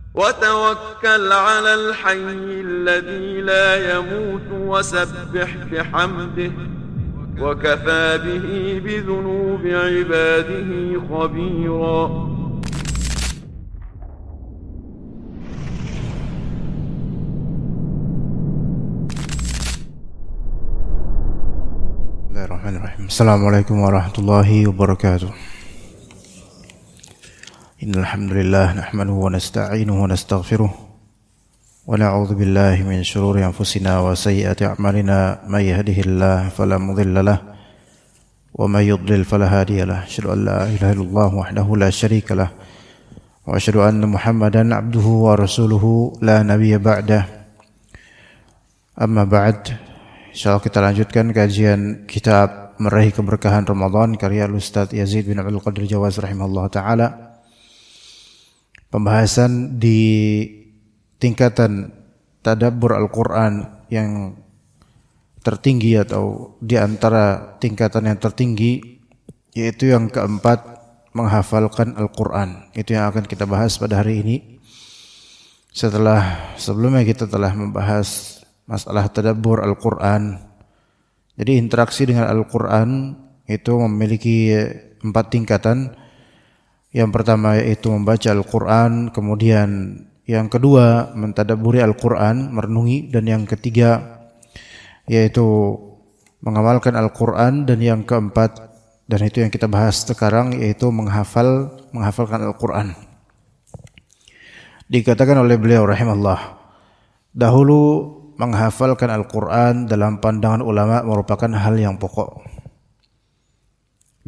وتوكل على الحي الذي لا يموت وسبح بحمده وكفى به بذنوب عباده خبيرا. Bismillahirrahmanirrahim. Assalamualaikum warahmatullahi wabarakatuh. Innal hamdalillah nahmaduhu wa nasta'inuhu wa nastaghfiruh wa na'udzu billahi min shururi anfusina wa sayyiati a'malina may yahdihillahu fala mudilla lahu wa may yudlil fala hadiya lahu. Asyhadu an la ilaha illallah wahdahu la syarika lahu wa asyhadu anna Muhammadan 'abduhu wa rasuluhu la nabiyya ba'dah. Amma ba'd. Insyaallah kita lanjutkan kajian kitab Meraih Keberkahan Ramadan karya Ustaz Yazid bin Abdul Qadir Jawaz rahimahullah taala. Pembahasan di tingkatan tadabbur Al-Qur'an yang tertinggi atau di antara tingkatan yang tertinggi, yaitu yang keempat, menghafalkan Al-Qur'an. Itu yang akan kita bahas pada hari ini. Sebelumnya kita telah membahas masalah tadabbur Al-Qur'an. Jadi interaksi dengan Al-Qur'an itu memiliki 4 tingkatan. Yang pertama yaitu membaca Al-Qur'an, kemudian yang kedua mentadabburi Al-Qur'an, merenungi, dan yang ketiga yaitu mengamalkan Al-Qur'an, dan yang keempat, dan itu yang kita bahas sekarang, yaitu menghafalkan Al-Qur'an. Dikatakan oleh beliau rahimahullah, dahulu menghafalkan Al-Qur'an dalam pandangan ulama merupakan hal yang pokok.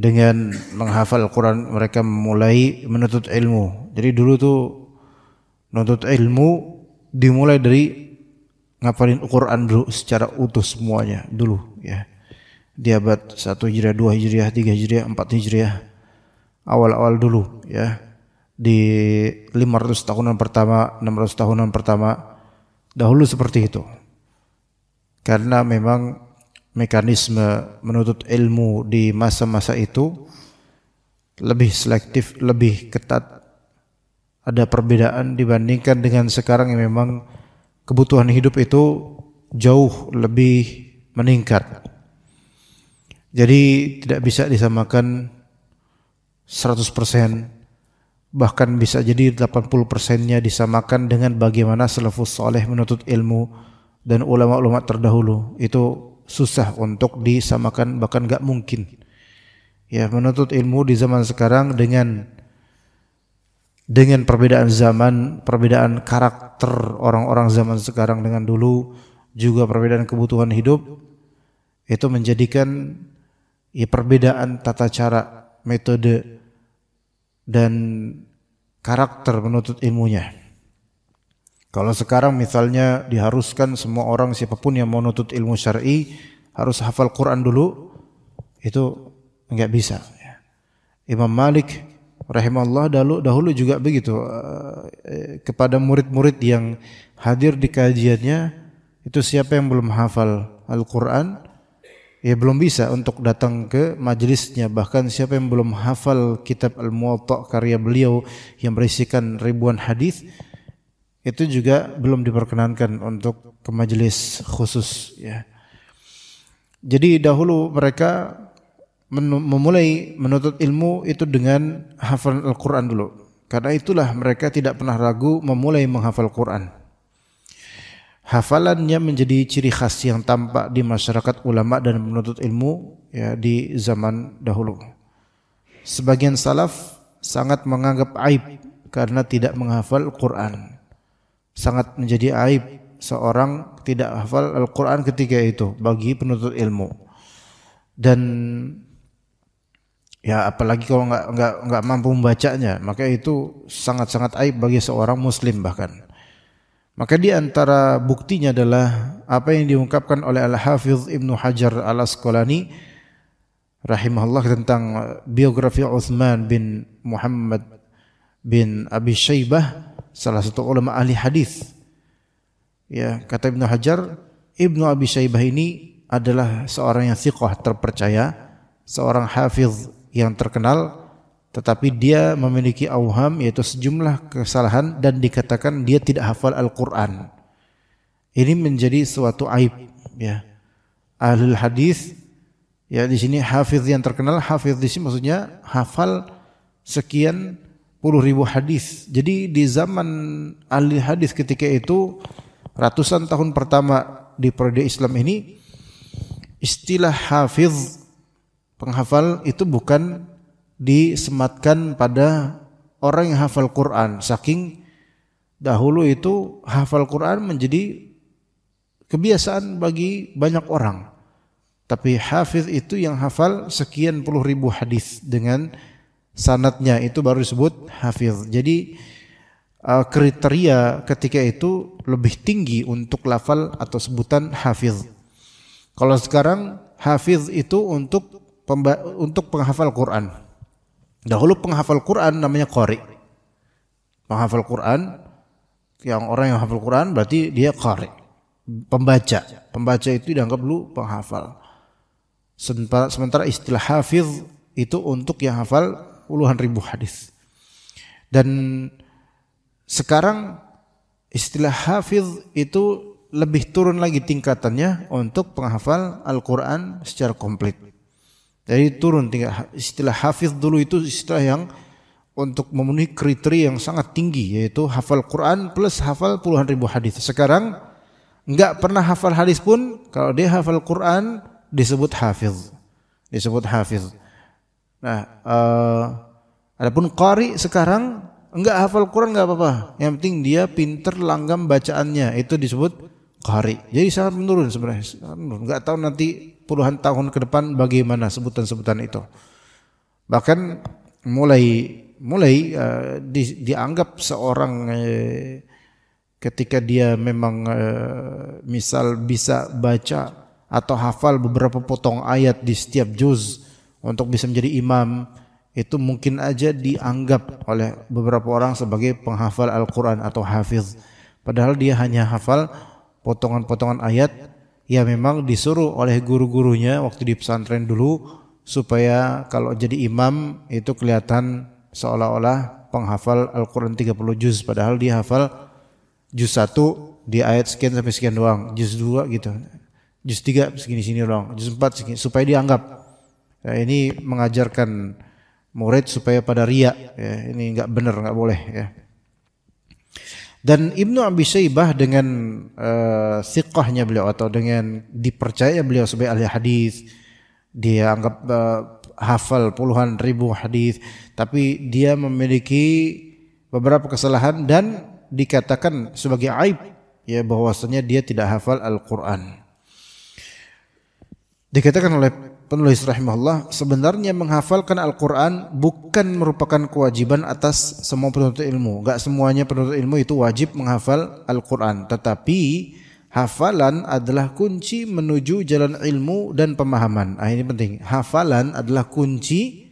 Dengan menghafal Al-Quran mereka memulai menuntut ilmu. Jadi dulu tuh menuntut ilmu dimulai dari ngafalin Al-Quran dulu secara utuh semuanya dulu ya. Di abad 1 Hijriah, 2 Hijriah, 3 Hijriah, 4 Hijriah, awal-awal dulu ya. Di 500 tahunan pertama, 600 tahunan pertama dahulu seperti itu. Karena memang mekanisme menuntut ilmu di masa-masa itu lebih selektif, lebih ketat. Ada perbedaan dibandingkan dengan sekarang yang memang kebutuhan hidup itu jauh lebih meningkat. Jadi tidak bisa disamakan 100%, bahkan bisa jadi 80%-nya disamakan dengan bagaimana salafus saleh menuntut ilmu dan ulama-ulama terdahulu. Itu susah untuk disamakan, bahkan gak mungkin. Ya, menuntut ilmu di zaman sekarang dengan perbedaan zaman, perbedaan karakter orang-orang zaman sekarang dengan dulu, juga perbedaan kebutuhan hidup, itu menjadikan ya perbedaan tata cara, metode, dan karakter menuntut ilmunya. Kalau sekarang misalnya diharuskan semua orang, siapapun yang mau menuntut ilmu syar'i harus hafal Quran dulu, itu enggak bisa. Imam Malik rahimahullah dahulu juga begitu. Kepada murid-murid yang hadir di kajiannya, itu siapa yang belum hafal Al-Quran, ya belum bisa untuk datang ke majelisnya. Bahkan siapa yang belum hafal kitab Al-Muwatta karya beliau yang berisikan ribuan hadis, itu juga belum diperkenankan untuk ke majelis khusus ya. Jadi dahulu mereka memulai menuntut ilmu itu dengan hafalan Al-Quran dulu. Karena itulah mereka tidak pernah ragu memulai menghafal Quran. Hafalannya menjadi ciri khas yang tampak di masyarakat ulama dan menuntut ilmu ya di zaman dahulu. Sebagian salaf sangat menganggap aib karena tidak menghafal Quran. Sangat menjadi aib seorang tidak hafal Al-Quran ketika itu bagi penuntut ilmu. Dan ya apalagi kalau nggak mampu membacanya, maka itu sangat-sangat aib bagi seorang muslim bahkan. Maka di antara buktinya adalah apa yang diungkapkan oleh Al-Hafidh Ibnu Hajar Al-Asqalani rahimahullah tentang biografi Utsman bin Muhammad bin Abi Syaibah, salah satu ulama ahli hadis. Ya, kata Ibnu Hajar, Ibnu Abi Syaibah ini adalah seorang yang thiqah, terpercaya, seorang hafiz yang terkenal, tetapi dia memiliki auham, yaitu sejumlah kesalahan, dan dikatakan dia tidak hafal Al-Quran. Ini menjadi suatu aib, ya. Ahlul hadis, ya, di sini hafiz yang terkenal, hafiz di sini maksudnya hafal sekian puluh ribu hadis. Jadi di zaman ahli hadis ketika itu, ratusan tahun pertama di periode Islam ini, istilah hafiz, penghafal, itu bukan disematkan pada orang yang hafal Quran. Saking dahulu itu hafal Quran menjadi kebiasaan bagi banyak orang. Tapi hafiz itu yang hafal sekian puluh ribu hadis dengan sanadnya, itu baru disebut hafiz. Jadi kriteria ketika itu lebih tinggi untuk lafal atau sebutan hafiz. Kalau sekarang hafiz itu untuk penghafal Quran. Dahulu penghafal Quran namanya qari. Penghafal Quran, orang yang hafal Quran berarti dia qari, pembaca. Pembaca itu dianggap dulu penghafal. Sementara istilah hafiz itu untuk yang hafal puluhan ribu hadis. Dan sekarang istilah hafiz itu lebih turun lagi tingkatannya untuk penghafal Al-Quran secara komplit. Jadi turun tingkat. Istilah hafiz dulu itu istilah yang untuk memenuhi kriteria yang sangat tinggi, yaitu hafal Quran plus hafal puluhan ribu hadis. Sekarang enggak pernah hafal hadis pun, kalau dia hafal Quran disebut hafiz. Nah, adapun qari sekarang enggak hafal Quran enggak apa-apa. Yang penting dia pinter langgam bacaannya, itu disebut qari. Jadi sangat menurun sebenarnya. Enggak tahu nanti puluhan tahun ke depan bagaimana sebutan-sebutan itu. Bahkan mulai dianggap seorang ketika dia memang misal bisa baca atau hafal beberapa potong ayat di setiap juz untuk bisa menjadi imam, itu mungkin aja dianggap oleh beberapa orang sebagai penghafal Al-Quran atau hafiz. Padahal dia hanya hafal potongan-potongan ayat ya memang disuruh oleh guru-gurunya waktu di pesantren dulu supaya kalau jadi imam itu kelihatan seolah-olah penghafal Al-Quran 30 juz, padahal dia hafal juz 1 di ayat sekian sampai sekian doang, juz 2 gitu, juz 3 segini-sini doang, juz 4 segini, supaya dianggap. Ya, ini mengajarkan murid supaya pada riya, ya, ini enggak benar, enggak boleh, ya. Dan Ibnu Abi Syaibah dengan thiqahnya beliau atau dengan dipercaya beliau sebagai ahli hadis, dia anggap hafal puluhan ribu hadis, tapi dia memiliki beberapa kesalahan dan dikatakan sebagai aib, ya, bahwasanya dia tidak hafal Al-Quran. Dikatakan oleh penulis rahimahullah, sebenarnya menghafalkan Al-Quran bukan merupakan kewajiban atas semua penuntut ilmu. Enggak semuanya penuntut ilmu itu wajib menghafal Al-Quran, tetapi hafalan adalah kunci menuju jalan ilmu dan pemahaman. Ini penting. Hafalan adalah kunci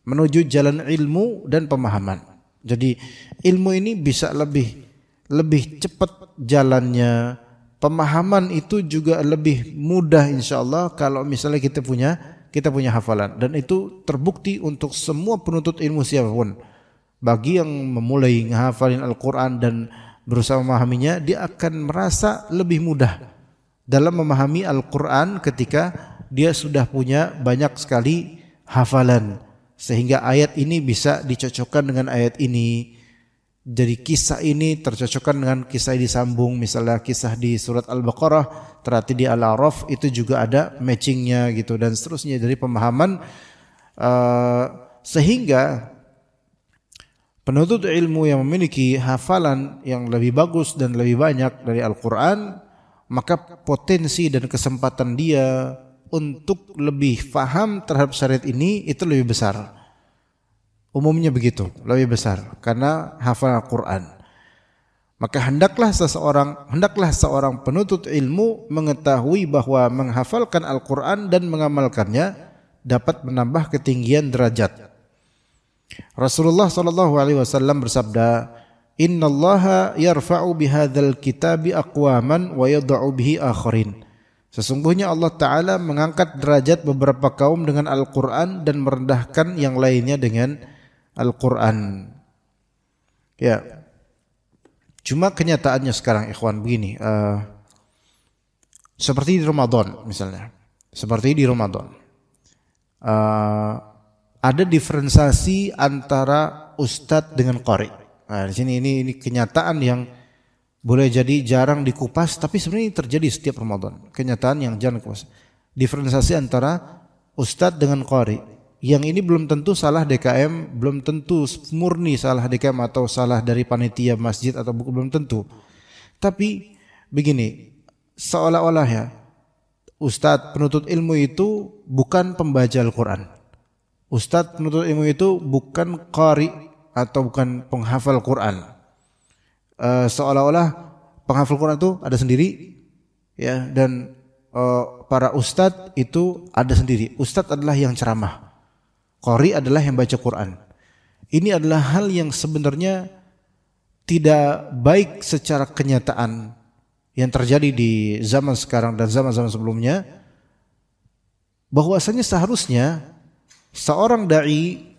menuju jalan ilmu dan pemahaman. Jadi ilmu ini bisa lebih cepat jalannya. Pemahaman itu juga lebih mudah insyaallah kalau misalnya kita punya hafalan, dan itu terbukti untuk semua penuntut ilmu siapapun. Bagi yang memulai menghafalin Al-Quran dan berusaha memahaminya, dia akan merasa lebih mudah dalam memahami Al-Quran ketika dia sudah punya banyak sekali hafalan, sehingga ayat ini bisa dicocokkan dengan ayat ini. Jadi kisah ini tercocokkan dengan kisah yang disambung, misalnya kisah di surat Al-Baqarah ternyata di Al-A'raf itu juga ada matchingnya gitu, dan seterusnya dari pemahaman sehingga penuntut ilmu yang memiliki hafalan yang lebih bagus dan lebih banyak dari Al-Quran, maka potensi dan kesempatan dia untuk lebih faham terhadap syariat ini itu lebih besar. Umumnya begitu, lebih besar karena hafal Al-Quran. Maka hendaklah seorang penuntut ilmu mengetahui bahwa menghafalkan Al-Quran dan mengamalkannya dapat menambah ketinggian derajat. Rasulullah SAW bersabda, "Innallaha yarfa'u bihadzal kitabi aqwaman wa yad'u bihi akharin." Sesungguhnya Allah Ta'ala mengangkat derajat beberapa kaum dengan Al-Quran dan merendahkan yang lainnya dengan Al-Quran. Ya, cuma kenyataannya sekarang ikhwan begini, seperti di Ramadan misalnya, ada diferensiasi antara ustadz dengan qari. Nah, di sini ini kenyataan yang boleh jadi jarang dikupas, tapi sebenarnya terjadi setiap Ramadan. Kenyataan yang jarang dikupas. Diferensiasi antara ustadz dengan qari. Yang ini belum tentu salah DKM, belum tentu murni salah DKM atau salah dari panitia masjid atau belum tentu. Tapi begini, seolah-olah ya, ustadz penuntut ilmu itu bukan pembaca Al-Quran. Ustadz penuntut ilmu itu bukan qari atau bukan penghafal Quran. Seolah-olah penghafal Quran itu ada sendiri, ya, dan para ustadz itu ada sendiri. Ustadz adalah yang ceramah, qari adalah yang baca Quran. Ini adalah hal yang sebenarnya tidak baik secara kenyataan yang terjadi di zaman sekarang dan zaman-zaman sebelumnya, bahwasanya seharusnya seorang dai,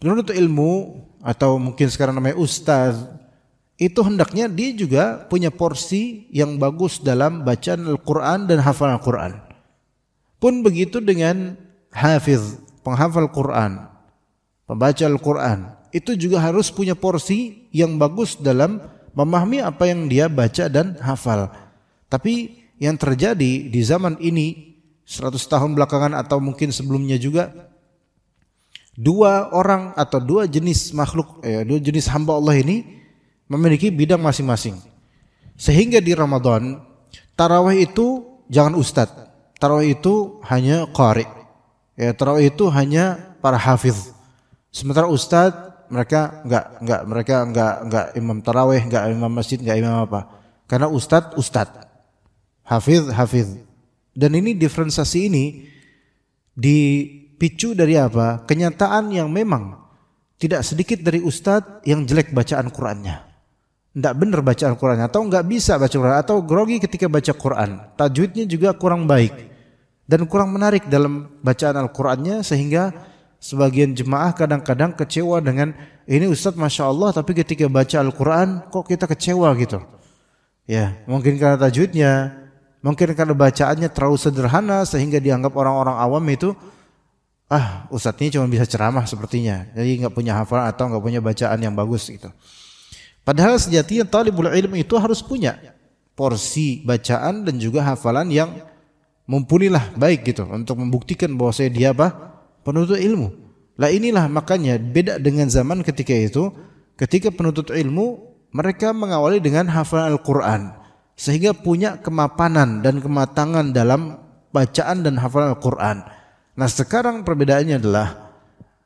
penuntut ilmu atau mungkin sekarang namanya ustaz, itu hendaknya dia juga punya porsi yang bagus dalam bacaan Al-Quran dan hafalan Al-Quran. Pun begitu dengan hafiz, penghafal Quran, pembaca Al-Quran, itu juga harus punya porsi yang bagus dalam memahami apa yang dia baca dan hafal. Tapi yang terjadi di zaman ini 100 tahun belakangan atau mungkin sebelumnya juga, dua orang atau dua jenis makhluk, dua jenis hamba Allah ini memiliki bidang masing-masing. Sehingga di Ramadan tarawih itu jangan ustadz, tarawih itu hanya qari, ya, tarawih itu hanya para hafiz. Sementara ustadz mereka enggak imam tarawih, enggak imam masjid, enggak imam apa. Karena ustadz, hafiz. Dan ini diferensiasi ini dipicu dari apa? Kenyataan yang memang tidak sedikit dari ustadz yang jelek bacaan Qur'annya, enggak benar bacaan Qur'annya, atau enggak bisa baca Qur'an, atau grogi ketika baca Qur'an. Tajwidnya juga kurang baik dan kurang menarik dalam bacaan Al-Qur'annya, sehingga sebagian jemaah kadang-kadang kecewa dengan ini ustadz Masya Allah, tapi ketika baca Al-Quran kok kita kecewa gitu. Ya, mungkin karena tajwidnya, mungkin karena bacaannya terlalu sederhana sehingga dianggap orang-orang awam itu, ustadz ini cuma bisa ceramah sepertinya, jadi nggak punya hafalan atau nggak punya bacaan yang bagus gitu. Padahal sejatinya talibul ilm itu harus punya porsi bacaan dan juga hafalan yang mumpuni lah, baik gitu, untuk membuktikan bahwa dia penuntut ilmu. Lah inilah makanya beda dengan zaman ketika itu, ketika penuntut ilmu mereka mengawali dengan hafalan Al-Quran sehingga punya kemapanan dan kematangan dalam bacaan dan hafalan Al-Quran. Nah sekarang perbedaannya adalah,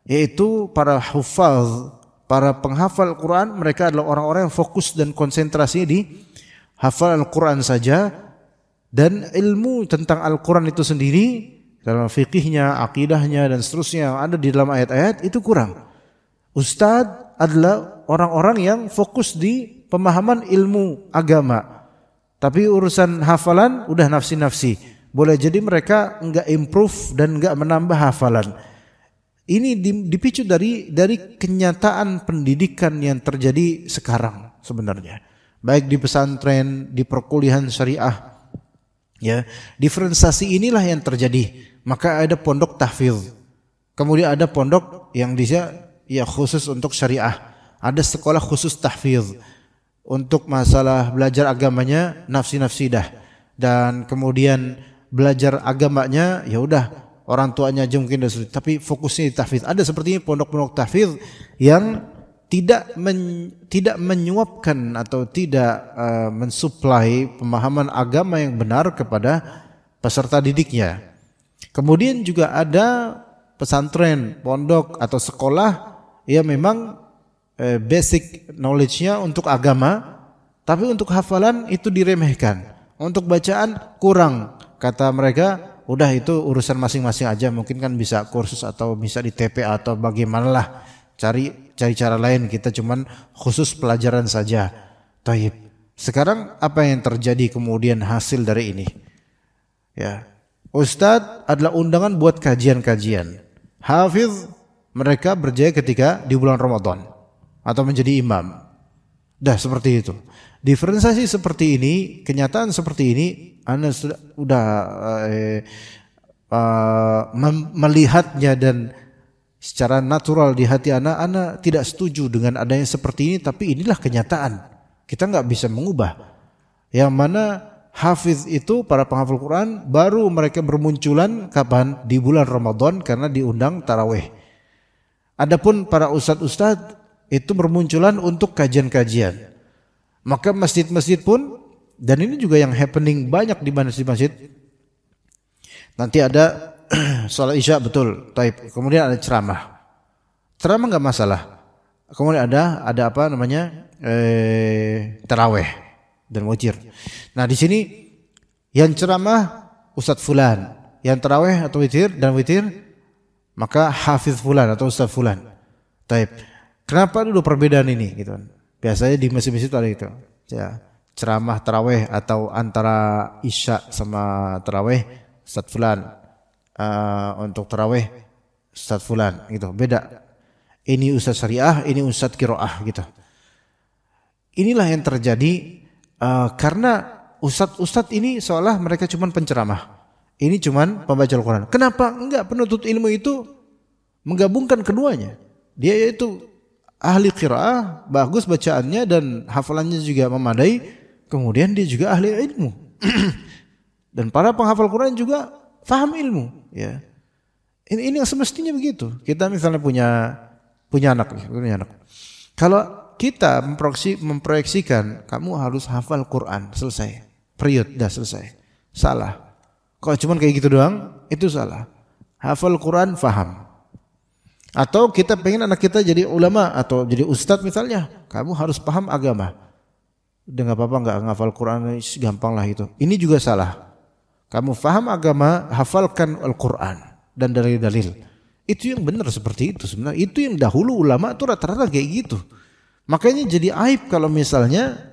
yaitu para hufaz, para penghafal Al-Quran, mereka adalah orang-orang yang fokus dan konsentrasi di hafalan Al-Quran saja, dan ilmu tentang Al-Quran itu sendiri dalam fikihnya, akidahnya dan seterusnya yang ada di dalam ayat-ayat itu kurang. Ustadz adalah orang-orang yang fokus di pemahaman ilmu agama, tapi urusan hafalan udah nafsi-nafsi. Boleh jadi mereka enggak improve dan enggak menambah hafalan. Ini dipicu dari kenyataan pendidikan yang terjadi sekarang sebenarnya, baik di pesantren, di perkuliahan syariah. Ya, diferensiasi inilah yang terjadi. Maka ada pondok tahfidz, kemudian ada pondok yang dia ya khusus untuk syariah, ada sekolah khusus tahfidz untuk masalah belajar agamanya nafsi-nafsi dah, dan kemudian belajar agamanya ya udah orang tuanya aja mungkin dah sulit, tapi fokusnya di tahfidz. Ada seperti pondok-pondok tahfidz yang tidak menyuapkan atau tidak mensuplai pemahaman agama yang benar kepada peserta didiknya. Kemudian juga ada pesantren, pondok atau sekolah yang memang basic knowledge-nya untuk agama, tapi untuk hafalan itu diremehkan. Untuk bacaan kurang, kata mereka, udah itu urusan masing-masing aja, mungkin kan bisa kursus atau bisa di TPA atau bagaimanalah, cari cara lain, kita cuman khusus pelajaran saja. Taib. Sekarang apa yang terjadi kemudian hasil dari ini? Ya. Ustadz adalah undangan buat kajian-kajian. Hafiz mereka berjaya ketika di bulan Ramadan atau menjadi imam. Dah seperti itu. Diferensiasi seperti ini, kenyataan seperti ini, Anda sudah melihatnya dan secara natural di hati Anda tidak setuju dengan adanya seperti ini, tapi inilah kenyataan. Kita nggak bisa mengubah. Yang mana hafiz itu, para penghafal Quran, baru mereka bermunculan kapan? Di bulan Ramadan karena diundang tarawih. Adapun para ustadz itu bermunculan untuk kajian-kajian. Maka masjid-masjid pun, dan ini juga yang happening banyak di masjid-masjid. Nanti ada sholat isya betul, taib. Kemudian ada ceramah. Ceramah nggak masalah. Kemudian ada apa namanya tarawih dan witir. Nah di sini yang ceramah Ustadz Fulan, yang tarawih atau witir maka hafiz Fulan atau Ustadz Fulan. Taib. Kenapa dulu perbedaan ini? Gitu. Biasanya di masjid-masjid ada itu. Ya, ceramah tarawih atau antara isya sama tarawih Ustadz Fulan. Untuk tarawih Ustadz Fulan gitu, beda. Ini Ustadz Syariah, ini Ustadz Qiraah gitu. Inilah yang terjadi karena ustadz ini seolah mereka cuma penceramah. Ini cuma pembaca Al-Quran. Kenapa enggak penuntut ilmu itu menggabungkan keduanya? Dia yaitu ahli qiraah, bagus bacaannya dan hafalannya juga memadai. Kemudian dia juga ahli ilmu. Dan para penghafal Quran juga faham ilmu, ya. Ini yang semestinya begitu. Kita misalnya punya anak. Kalau kita memproyeksikan kamu harus hafal Quran, selesai. Period, dah selesai. Salah. Kalau cuma kayak gitu doang, itu salah. Hafal Quran, faham. Atau kita pengen anak kita jadi ulama atau jadi ustadz misalnya, kamu harus paham agama. Udah nggak apa-apa nggak ngafal Quran, gampang lah itu. Ini juga salah. Kamu faham agama, hafalkan Al-Quran dan dalil-dalil. Itu yang benar seperti itu sebenarnya. Itu yang dahulu ulama itu rata-rata kayak gitu. Makanya jadi aib kalau misalnya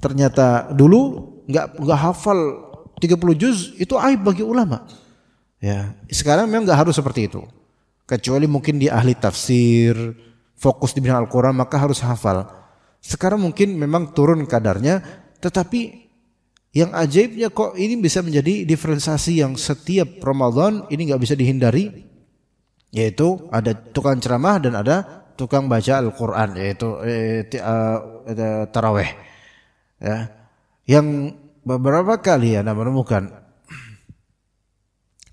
ternyata dulu nggak hafal 30 juz, itu aib bagi ulama. Ya, sekarang memang nggak harus seperti itu. Kecuali mungkin dia ahli tafsir, fokus di bidang Al-Quran, maka harus hafal. Sekarang mungkin memang turun kadarnya, tetapi yang ajaibnya kok ini bisa menjadi diferensiasi yang setiap Ramadan ini nggak bisa dihindari, yaitu ada tukang ceramah dan ada tukang baca Al-Quran, yaitu tarawih. Ya. Yang beberapa kali Anda menemukan,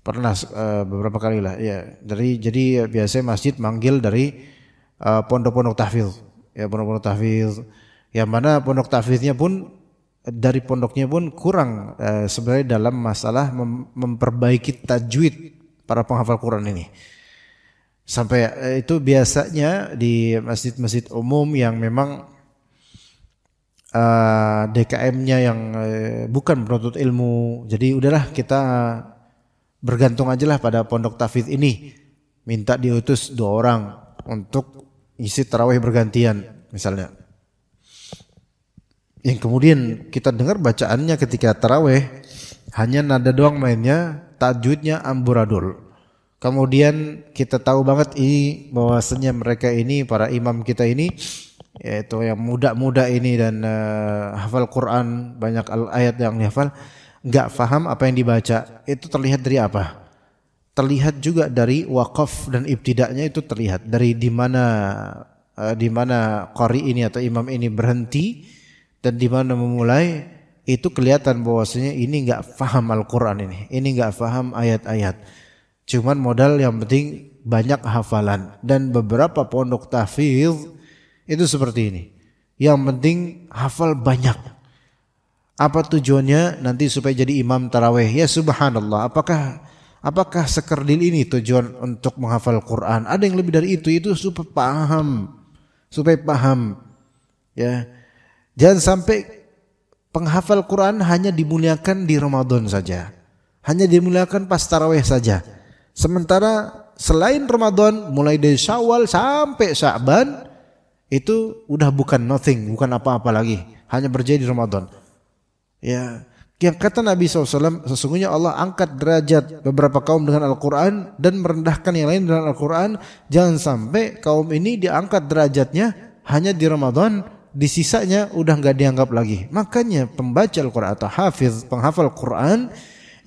pernah beberapa kali lah, ya. Jadi biasanya masjid manggil dari pondok-pondok tahfidz, ya pondok-pondok tahfidz, yang mana pondok tahfidznya pun dari pondoknya pun kurang sebenarnya dalam masalah memperbaiki tajwid para penghafal Quran ini. Sampai itu biasanya di masjid-masjid umum yang memang DKM-nya yang bukan penuntut ilmu. Jadi udahlah kita bergantung aja lah pada pondok tahfidz ini. Minta diutus 2 orang untuk isi tarawih bergantian misalnya. Yang kemudian kita dengar bacaannya ketika tarawih hanya nada doang mainnya, tajwidnya amburadul. Kemudian kita tahu banget ini bahwasanya mereka ini para imam kita ini, yaitu yang muda-muda ini dan hafal Quran, banyak ayat yang dihafal, enggak faham apa yang dibaca. Itu terlihat dari apa? Terlihat juga dari waqaf dan ibtida'nya, itu terlihat dari di mana qari ini atau imam ini berhenti dan di mana memulai. Itu kelihatan bahwasanya ini enggak faham Al-Qur'an ini enggak faham ayat-ayat. Cuman modal yang penting banyak hafalan. Dan beberapa pondok tahfidz itu seperti ini. Yang penting hafal banyak. Apa tujuannya? Nanti supaya jadi imam tarawih. Ya subhanallah, apakah sekerdil ini tujuan untuk menghafal Quran? Ada yang lebih dari itu supaya paham. Ya. Jangan sampai penghafal Quran hanya dimuliakan di Ramadan saja. Hanya dimuliakan pas tarawih saja. Sementara selain Ramadan, mulai dari Syawal sampai Sya'ban, itu udah bukan nothing, bukan apa-apa lagi. Hanya berjaya di Ramadan. Ya, Yang kata Nabi SAW, sesungguhnya Allah angkat derajat beberapa kaum dengan Al-Quran dan merendahkan yang lain dengan Al-Quran. Jangan sampai kaum ini diangkat derajatnya hanya di Ramadan, di sisanya udah nggak dianggap lagi. Makanya pembaca Al-Quran atau hafiz, penghafal Quran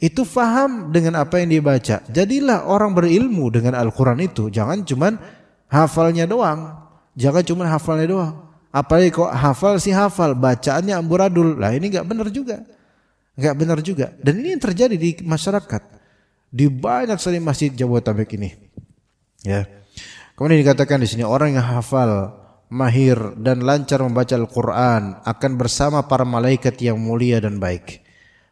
itu faham dengan apa yang dibaca. Jadilah orang berilmu dengan Al-Quran itu. Jangan cuman hafalnya doang. Jangan cuman hafalnya doang. Apalagi kok hafal sih hafal, bacaannya amburadul. Lah ini nggak benar juga. Enggak benar juga. Dan ini yang terjadi di masyarakat. Di banyak sekali masjid Jabodetabek ini. Ya. Kemudian dikatakan di sini orang yang hafal, mahir dan lancar membaca Al-Qur'an akan bersama para malaikat yang mulia dan baik.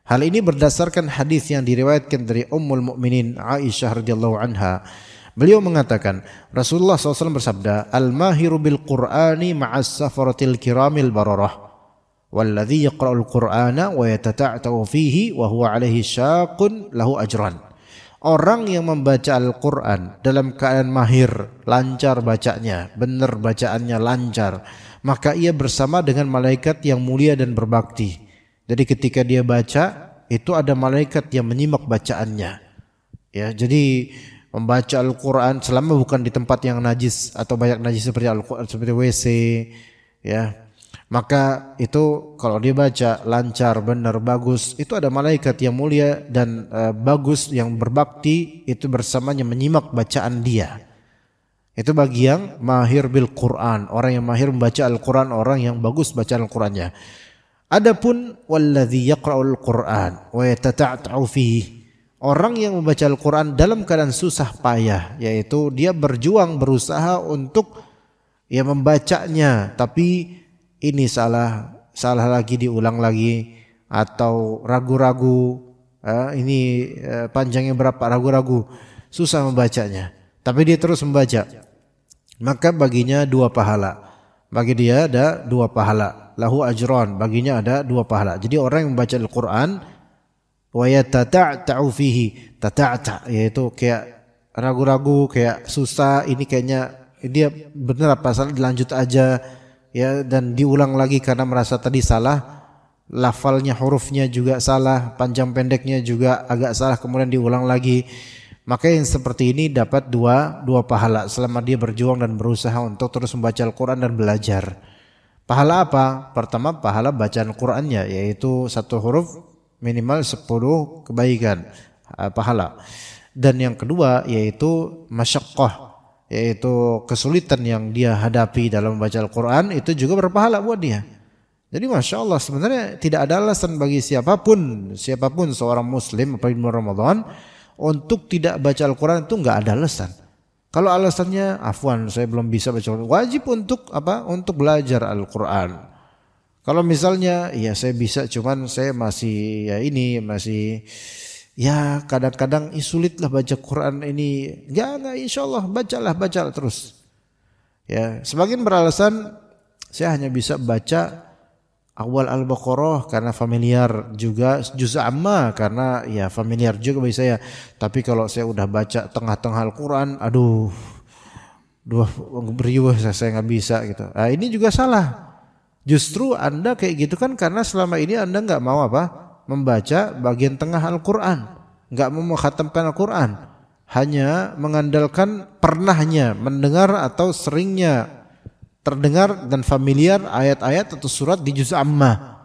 Hal ini berdasarkan hadis yang diriwayatkan dari Ummul Mukminin Aisyah radhiyallahu anha. Beliau mengatakan, Rasulullah SAW bersabda, "Al-mahiru bil Qur'ani ma'as safaratil kiramil bararah." Walladzi yaqra'ul Qur'ana wa yatata'ta'u fihi wa huwa 'alaihi syaqqun lahu ajran. Orang yang membaca Al-Qur'an dalam keadaan mahir, lancar bacanya, benar bacaannya lancar, maka ia bersama dengan malaikat yang mulia dan berbakti. Jadi ketika dia baca, itu ada malaikat yang menyimak bacaannya. Ya, jadi membaca Al-Qur'an selama bukan di tempat yang najis atau banyak najis seperti Al-Qur'an, seperti WC, ya. Maka itu kalau dia baca lancar, benar, bagus, itu ada malaikat yang mulia dan bagus yang berbakti itu bersamanya menyimak bacaan dia. Itu bagi yang mahir bil Quran, orang yang mahir membaca Al-Quran, orang yang bagus baca Al-Qurannya. Adapun walladzi yaqra'ul Quran wa yatata'ta'u fihi, orang yang membaca Al-Quran dalam keadaan susah payah, yaitu dia berjuang berusaha untuk ya membacanya, tapi ini salah lagi, diulang lagi, atau ragu-ragu, ini panjangnya berapa, ragu-ragu, susah membacanya, tapi dia terus membaca, maka baginya 2 pahala. Bagi dia ada 2 pahala, lahu ajran, baginya ada 2 pahala. Jadi orang yang membaca Al-Quran wa yatata'ta'u fihi, tata'ta' yaitu kayak ragu-ragu, kayak susah, ini kayaknya dia benar apa salah, dilanjut aja. Ya, dan diulang lagi karena merasa tadi salah, lafalnya, hurufnya juga salah, panjang pendeknya juga agak salah, kemudian diulang lagi. Maka yang seperti ini dapat dua pahala selama dia berjuang dan berusaha untuk terus membaca Al-Quran dan belajar. Pahala apa? Pertama, pahala bacaan Qurannya, yaitu 1 huruf minimal 10 kebaikan pahala. Dan yang kedua yaitu masyaqqah, yaitu kesulitan yang dia hadapi dalam membaca Al-Quran, itu juga berpahala buat dia. Jadi Masya Allah, sebenarnya tidak ada alasan bagi siapapun seorang muslim apalagi bulan Ramadan untuk tidak baca Al-Quran, itu nggak ada alasan. Kalau alasannya afwan saya belum bisa baca Al-Quran, wajib untuk apa? Untuk belajar Al-Quran. Kalau misalnya ya saya bisa, cuman saya masih ya kadang-kadang sulit lah baca Quran ini. Enggak, insya Allah bacalah terus. Ya, sebagian beralasan saya hanya bisa baca awal Al-Baqarah karena familiar, juga juz amma karena ya familiar juga bagi saya. Tapi kalau saya udah baca tengah-tengah Al-Quran, aduh, beriuh saya nggak bisa gitu. Nah, ini juga salah. Justru Anda kayak gitu kan karena selama ini Anda nggak mau apa? Membaca bagian tengah Al-Quran, nggak mau mengkhatamkan Al-Quran, hanya mengandalkan pernahnya mendengar atau seringnya terdengar dan familiar ayat-ayat atau surat di juz amma.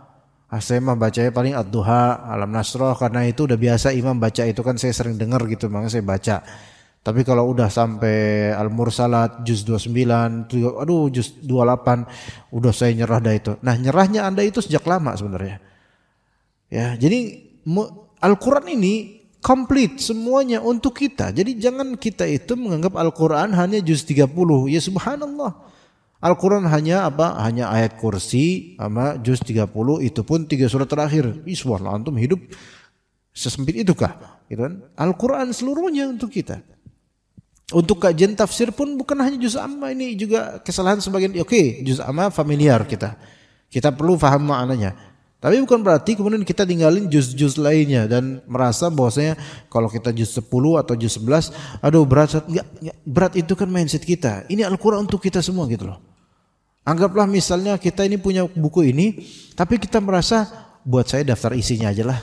Saya mah bacanya paling Ad-Duha, Alam Nasrah, karena itu udah biasa imam baca itu kan saya sering dengar gitu, makanya saya baca. Tapi kalau udah sampai Al-Mursalat juz 29, juz 28, udah saya nyerah dah itu. Nah, nyerahnya Anda itu sejak lama sebenarnya. Ya, jadi Al-Quran ini komplit semuanya untuk kita. Jadi jangan kita itu menganggap Al-Quran hanya juz 30. Ya subhanallah. Al-Quran hanya apa? Hanya ayat kursi sama juz 30, itu pun 3 surat terakhir. Subhanallah, antum hidup sesempit itukah? Gitu kan? Al-Quran seluruhnya untuk kita. Untuk kajian tafsir pun bukan hanya juz amma, ini juga kesalahan sebagian. Oke, juz amma familiar kita. Kita perlu paham maknanya. Tapi bukan berarti kemudian kita tinggalin juz-juz lainnya dan merasa bahwasanya kalau kita juz 10 atau juz 11, aduh berat. Enggak, berat itu kan mindset kita. Ini Al-Quran untuk kita semua gitu loh. Anggaplah misalnya kita ini punya buku ini, tapi kita merasa buat saya daftar isinya aja lah.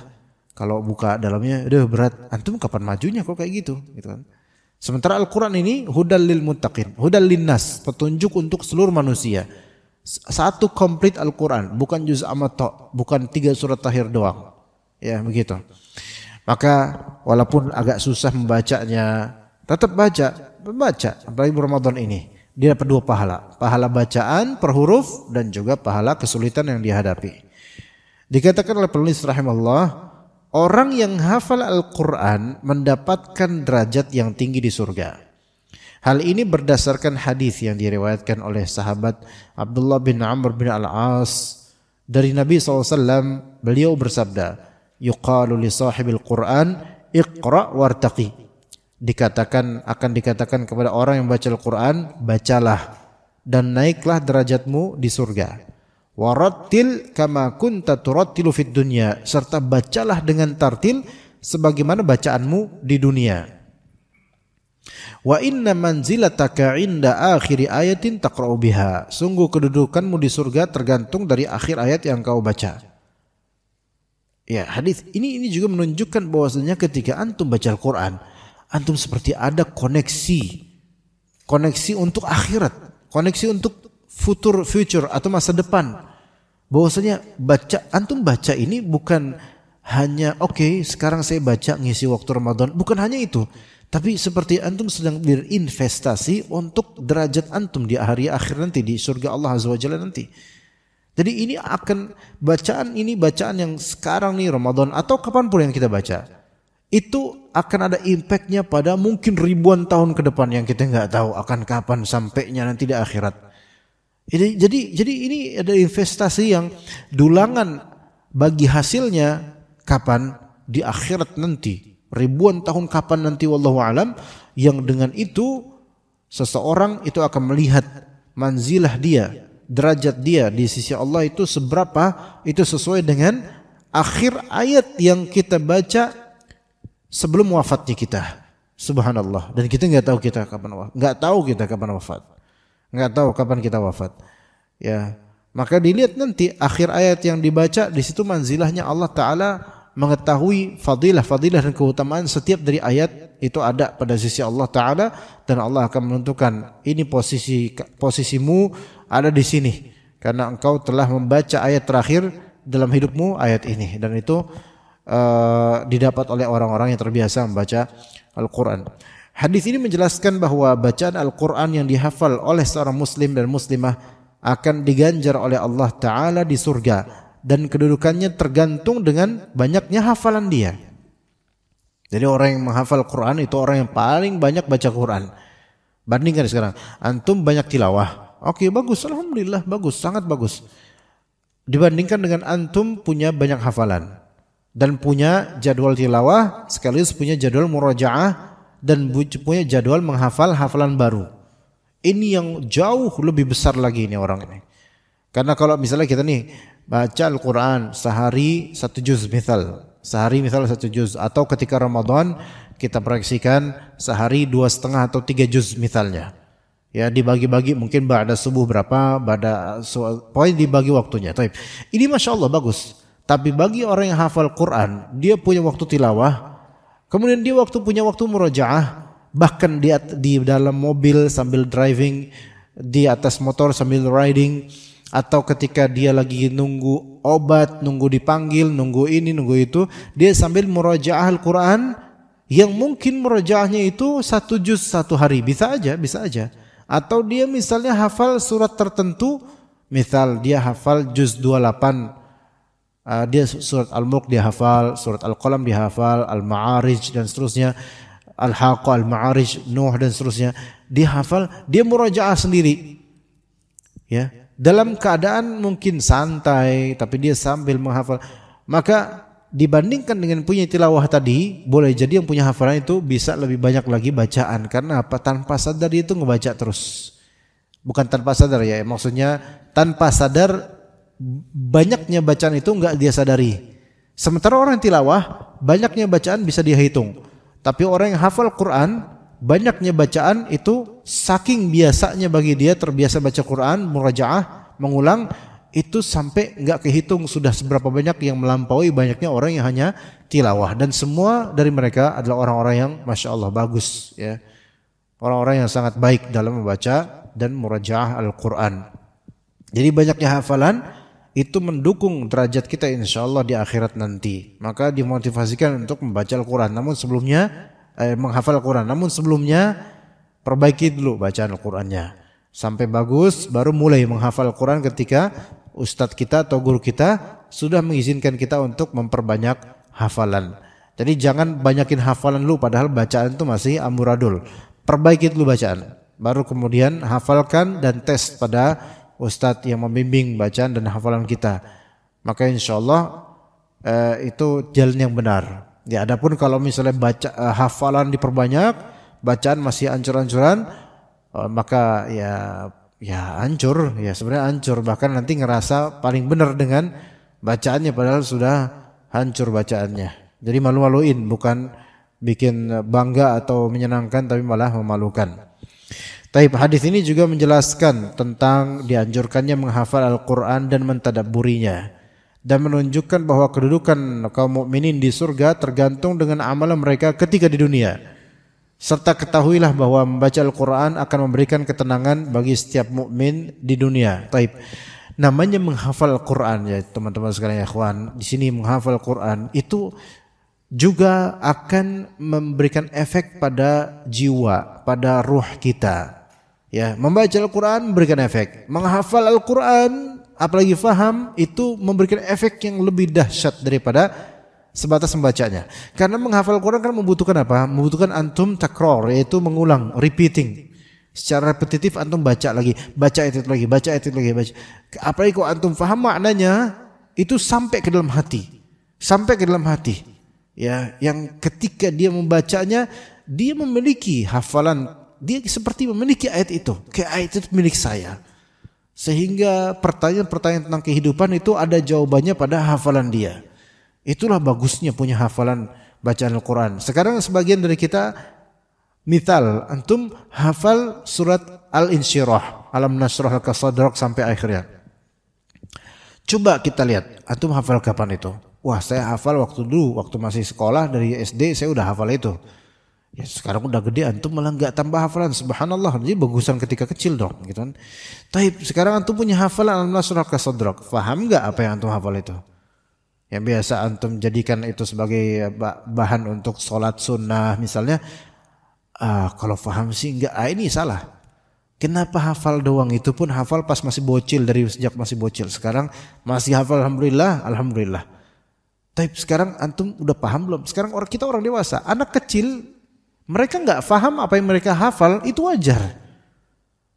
Kalau buka dalamnya udah berat, antum kapan majunya kok kayak gitu kan. Sementara Al-Quran ini hudal lil muttaqin, hudal linnas, petunjuk untuk seluruh manusia. Satu komplit Al-Quran, bukan juz amma tok, bukan 3 surat akhir doang. Ya begitu. Maka walaupun agak susah membacanya, tetap baca, apalagi Ramadan ini. Dia dapat 2 pahala, pahala bacaan per huruf dan juga pahala kesulitan yang dihadapi. Dikatakan oleh penulis rahimahullah, orang yang hafal Al-Quran mendapatkan derajat yang tinggi di surga. Hal ini berdasarkan hadis yang diriwayatkan oleh sahabat Abdullah bin Amr bin Al-As dari Nabi SAW. Beliau bersabda, yuqalu li sahibil Quran iqra wartaqi. Akan dikatakan kepada orang yang baca Al-Quran, bacalah dan naiklah derajatmu di surga. Warattil kama kunta turattilu fid dunya, serta bacalah dengan tartil sebagaimana bacaanmu di dunia. Wa inna manzilataka inda akhiri ayatin taqra'u biha, sungguh kedudukanmu di surga tergantung dari akhir ayat yang kau baca. Ya, hadis ini juga menunjukkan bahwasanya ketika antum baca Al-Quran, antum seperti ada koneksi untuk akhirat, koneksi untuk future atau masa depan. Bahwasanya antum baca ini bukan hanya sekarang saya baca ngisi waktu Ramadan, bukan hanya itu, tapi seperti antum sedang berinvestasi untuk derajat antum di hari akhir nanti di surga Allah Azza wa Jalla nanti. Jadi ini bacaan yang sekarang nih Ramadan atau kapanpun yang kita baca, itu akan ada impactnya pada mungkin ribuan tahun ke depan yang kita nggak tahu akan kapan sampainya nanti di akhirat. Jadi ini ada investasi yang dulangan bagi hasilnya kapan di akhirat nanti, ribuan tahun kapan nanti wallahu alam, yang dengan itu seseorang itu akan melihat manzilah dia, derajat dia di sisi Allah itu seberapa, itu sesuai dengan akhir ayat yang kita baca sebelum wafatnya kita. Subhanallah. Dan kita nggak tahu kita kapan wafat. Nggak tahu kapan kita wafat. Ya, maka dilihat nanti akhir ayat yang dibaca, di situ manzilahnya Allah Ta'ala mengetahui fadilah dan keutamaan setiap dari ayat itu ada pada sisi Allah Ta'ala, dan Allah akan menentukan ini posisimu ada di sini karena engkau telah membaca ayat terakhir dalam hidupmu, ayat ini, dan itu didapat oleh orang-orang yang terbiasa membaca Al-Quran. Hadis ini menjelaskan bahwa bacaan Al-Quran yang dihafal oleh seorang muslim dan muslimah akan diganjar oleh Allah Ta'ala di surga, dan kedudukannya tergantung dengan banyaknya hafalan dia. Jadi orang yang menghafal Quran itu orang yang paling banyak baca Quran. Bandingkan sekarang, antum banyak tilawah, bagus, alhamdulillah, bagus, sangat bagus. Dibandingkan dengan antum punya banyak hafalan dan punya jadwal tilawah sekaligus punya jadwal murajaah dan punya jadwal menghafal hafalan baru. Ini yang jauh lebih besar lagi ini orang ini. Karena kalau misalnya kita nih baca Al-Quran sehari 1 juz sehari 1 juz, atau ketika Ramadan kita proyeksikan sehari 2,5 atau 3 juz misalnya. Ya, dibagi-bagi mungkin ba'da subuh berapa, poin dibagi waktunya. Ini Masya Allah bagus. Tapi bagi orang yang hafal Quran, dia punya waktu tilawah, kemudian dia punya waktu murajaah, bahkan di dalam mobil sambil driving, di atas motor sambil riding, atau ketika dia lagi nunggu obat, nunggu dipanggil, nunggu ini, nunggu itu, dia sambil murajaah Al-Quran yang mungkin murajaahnya itu 1 juz 1 hari, bisa aja. Atau dia misalnya hafal surat tertentu, misal dia hafal juz 28, dia surat Al-Mulk dia hafal, surat Al-Qalam dia hafal, Al-Ma'arij dan seterusnya, Al-Haqqah, Al-Ma'arij, Nuh dan seterusnya, dia hafal, dia murajaah sendiri. Ya, dalam keadaan mungkin santai tapi dia sambil menghafal. Maka dibandingkan dengan punya tilawah tadi, boleh jadi yang punya hafalan itu bisa lebih banyak lagi bacaan. Karena apa? Tanpa sadar dia itu ngebaca terus. Bukan tanpa sadar ya, maksudnya tanpa sadar banyaknya bacaan itu enggak dia sadari. Sementara orang tilawah banyaknya bacaan bisa dia hitung. Tapi orang yang hafal Quran, banyaknya bacaan itu saking biasanya bagi dia terbiasa baca Quran, murajaah, mengulang, itu sampai nggak kehitung sudah seberapa banyak yang melampaui banyaknya orang yang hanya tilawah, dan semua dari mereka adalah orang-orang yang masya Allah bagus ya, orang-orang yang sangat baik dalam membaca dan murajaah Al-Quran. Jadi banyaknya hafalan itu mendukung derajat kita insya Allah di akhirat nanti. Maka dimotivasikan untuk membaca Al-Quran. Namun sebelumnya menghafal Al-Quran. Namun sebelumnya perbaiki dulu bacaan Al-Qurannya sampai bagus, baru mulai menghafal Al-Quran ketika ustadz kita atau guru kita sudah mengizinkan kita untuk memperbanyak hafalan. Jadi jangan banyakin hafalan dulu padahal bacaan itu masih amburadul. Perbaiki dulu bacaan, baru kemudian hafalkan dan tes pada ustadz yang membimbing bacaan dan hafalan kita. Maka insya Allah itu jalan yang benar. Ya, adapun kalau misalnya hafalan diperbanyak, bacaan masih ancur-ancuran, maka ya hancur, ya sebenarnya hancur. Bahkan nanti ngerasa paling benar dengan bacaannya padahal sudah hancur bacaannya. Jadi malu-maluin, bukan bikin bangga atau menyenangkan tapi malah memalukan. Taib, hadis ini juga menjelaskan tentang dianjurkannya menghafal Al-Quran dan mentadabburinya, dan menunjukkan bahwa kedudukan kaum mukminin di surga tergantung dengan amalan mereka ketika di dunia. Serta ketahuilah bahwa membaca Al-Quran akan memberikan ketenangan bagi setiap mukmin di dunia. Taib, namanya menghafal Al-Quran ya teman-teman sekalian ya ikhwan. Di sini menghafal Al-Quran itu juga akan memberikan efek pada jiwa, pada ruh kita. Ya, membaca Al-Quran memberikan efek. Menghafal Al-Quran, apalagi faham, itu memberikan efek yang lebih dahsyat daripada sebatas membacanya. Karena menghafal Al-Quran kan membutuhkan apa? Membutuhkan antum takror, yaitu mengulang, repeating. Secara repetitif antum baca lagi, baca itu lagi, baca itu lagi, baca. Apalagi kalau antum faham maknanya, itu sampai ke dalam hati. Sampai ke dalam hati. Ya, yang ketika dia membacanya, dia memiliki hafalan, dia seperti memiliki ayat itu, kayak ayat itu milik saya. Sehingga pertanyaan-pertanyaan tentang kehidupan itu ada jawabannya pada hafalan dia. Itulah bagusnya punya hafalan bacaan Al-Quran. Sekarang sebagian dari kita, misal antum hafal surat Al-Insyirah, Alam Nashrah Laka Sadrak sampai akhirnya. Coba kita lihat, antum hafal kapan itu? Wah, saya hafal waktu dulu, waktu masih sekolah dari SD saya udah hafal itu. Ya sekarang udah gede antum malah nggak tambah hafalan, subhanallah. Jadi bagusan ketika kecil dong, gitu kan. Taib, sekarang antum punya hafalan Alam Nashrah Laka Sadrak. Faham nggak apa yang antum hafal itu? Yang biasa antum jadikan itu sebagai bahan untuk sholat sunnah misalnya. Kalau faham sih enggak, ini salah. Kenapa hafal doang? Itu pun hafal pas masih bocil, dari sejak masih bocil. Sekarang masih hafal, alhamdulillah, alhamdulillah. Tapi sekarang antum udah paham belum? Sekarang kita orang dewasa, anak kecil mereka nggak paham apa yang mereka hafal, itu wajar.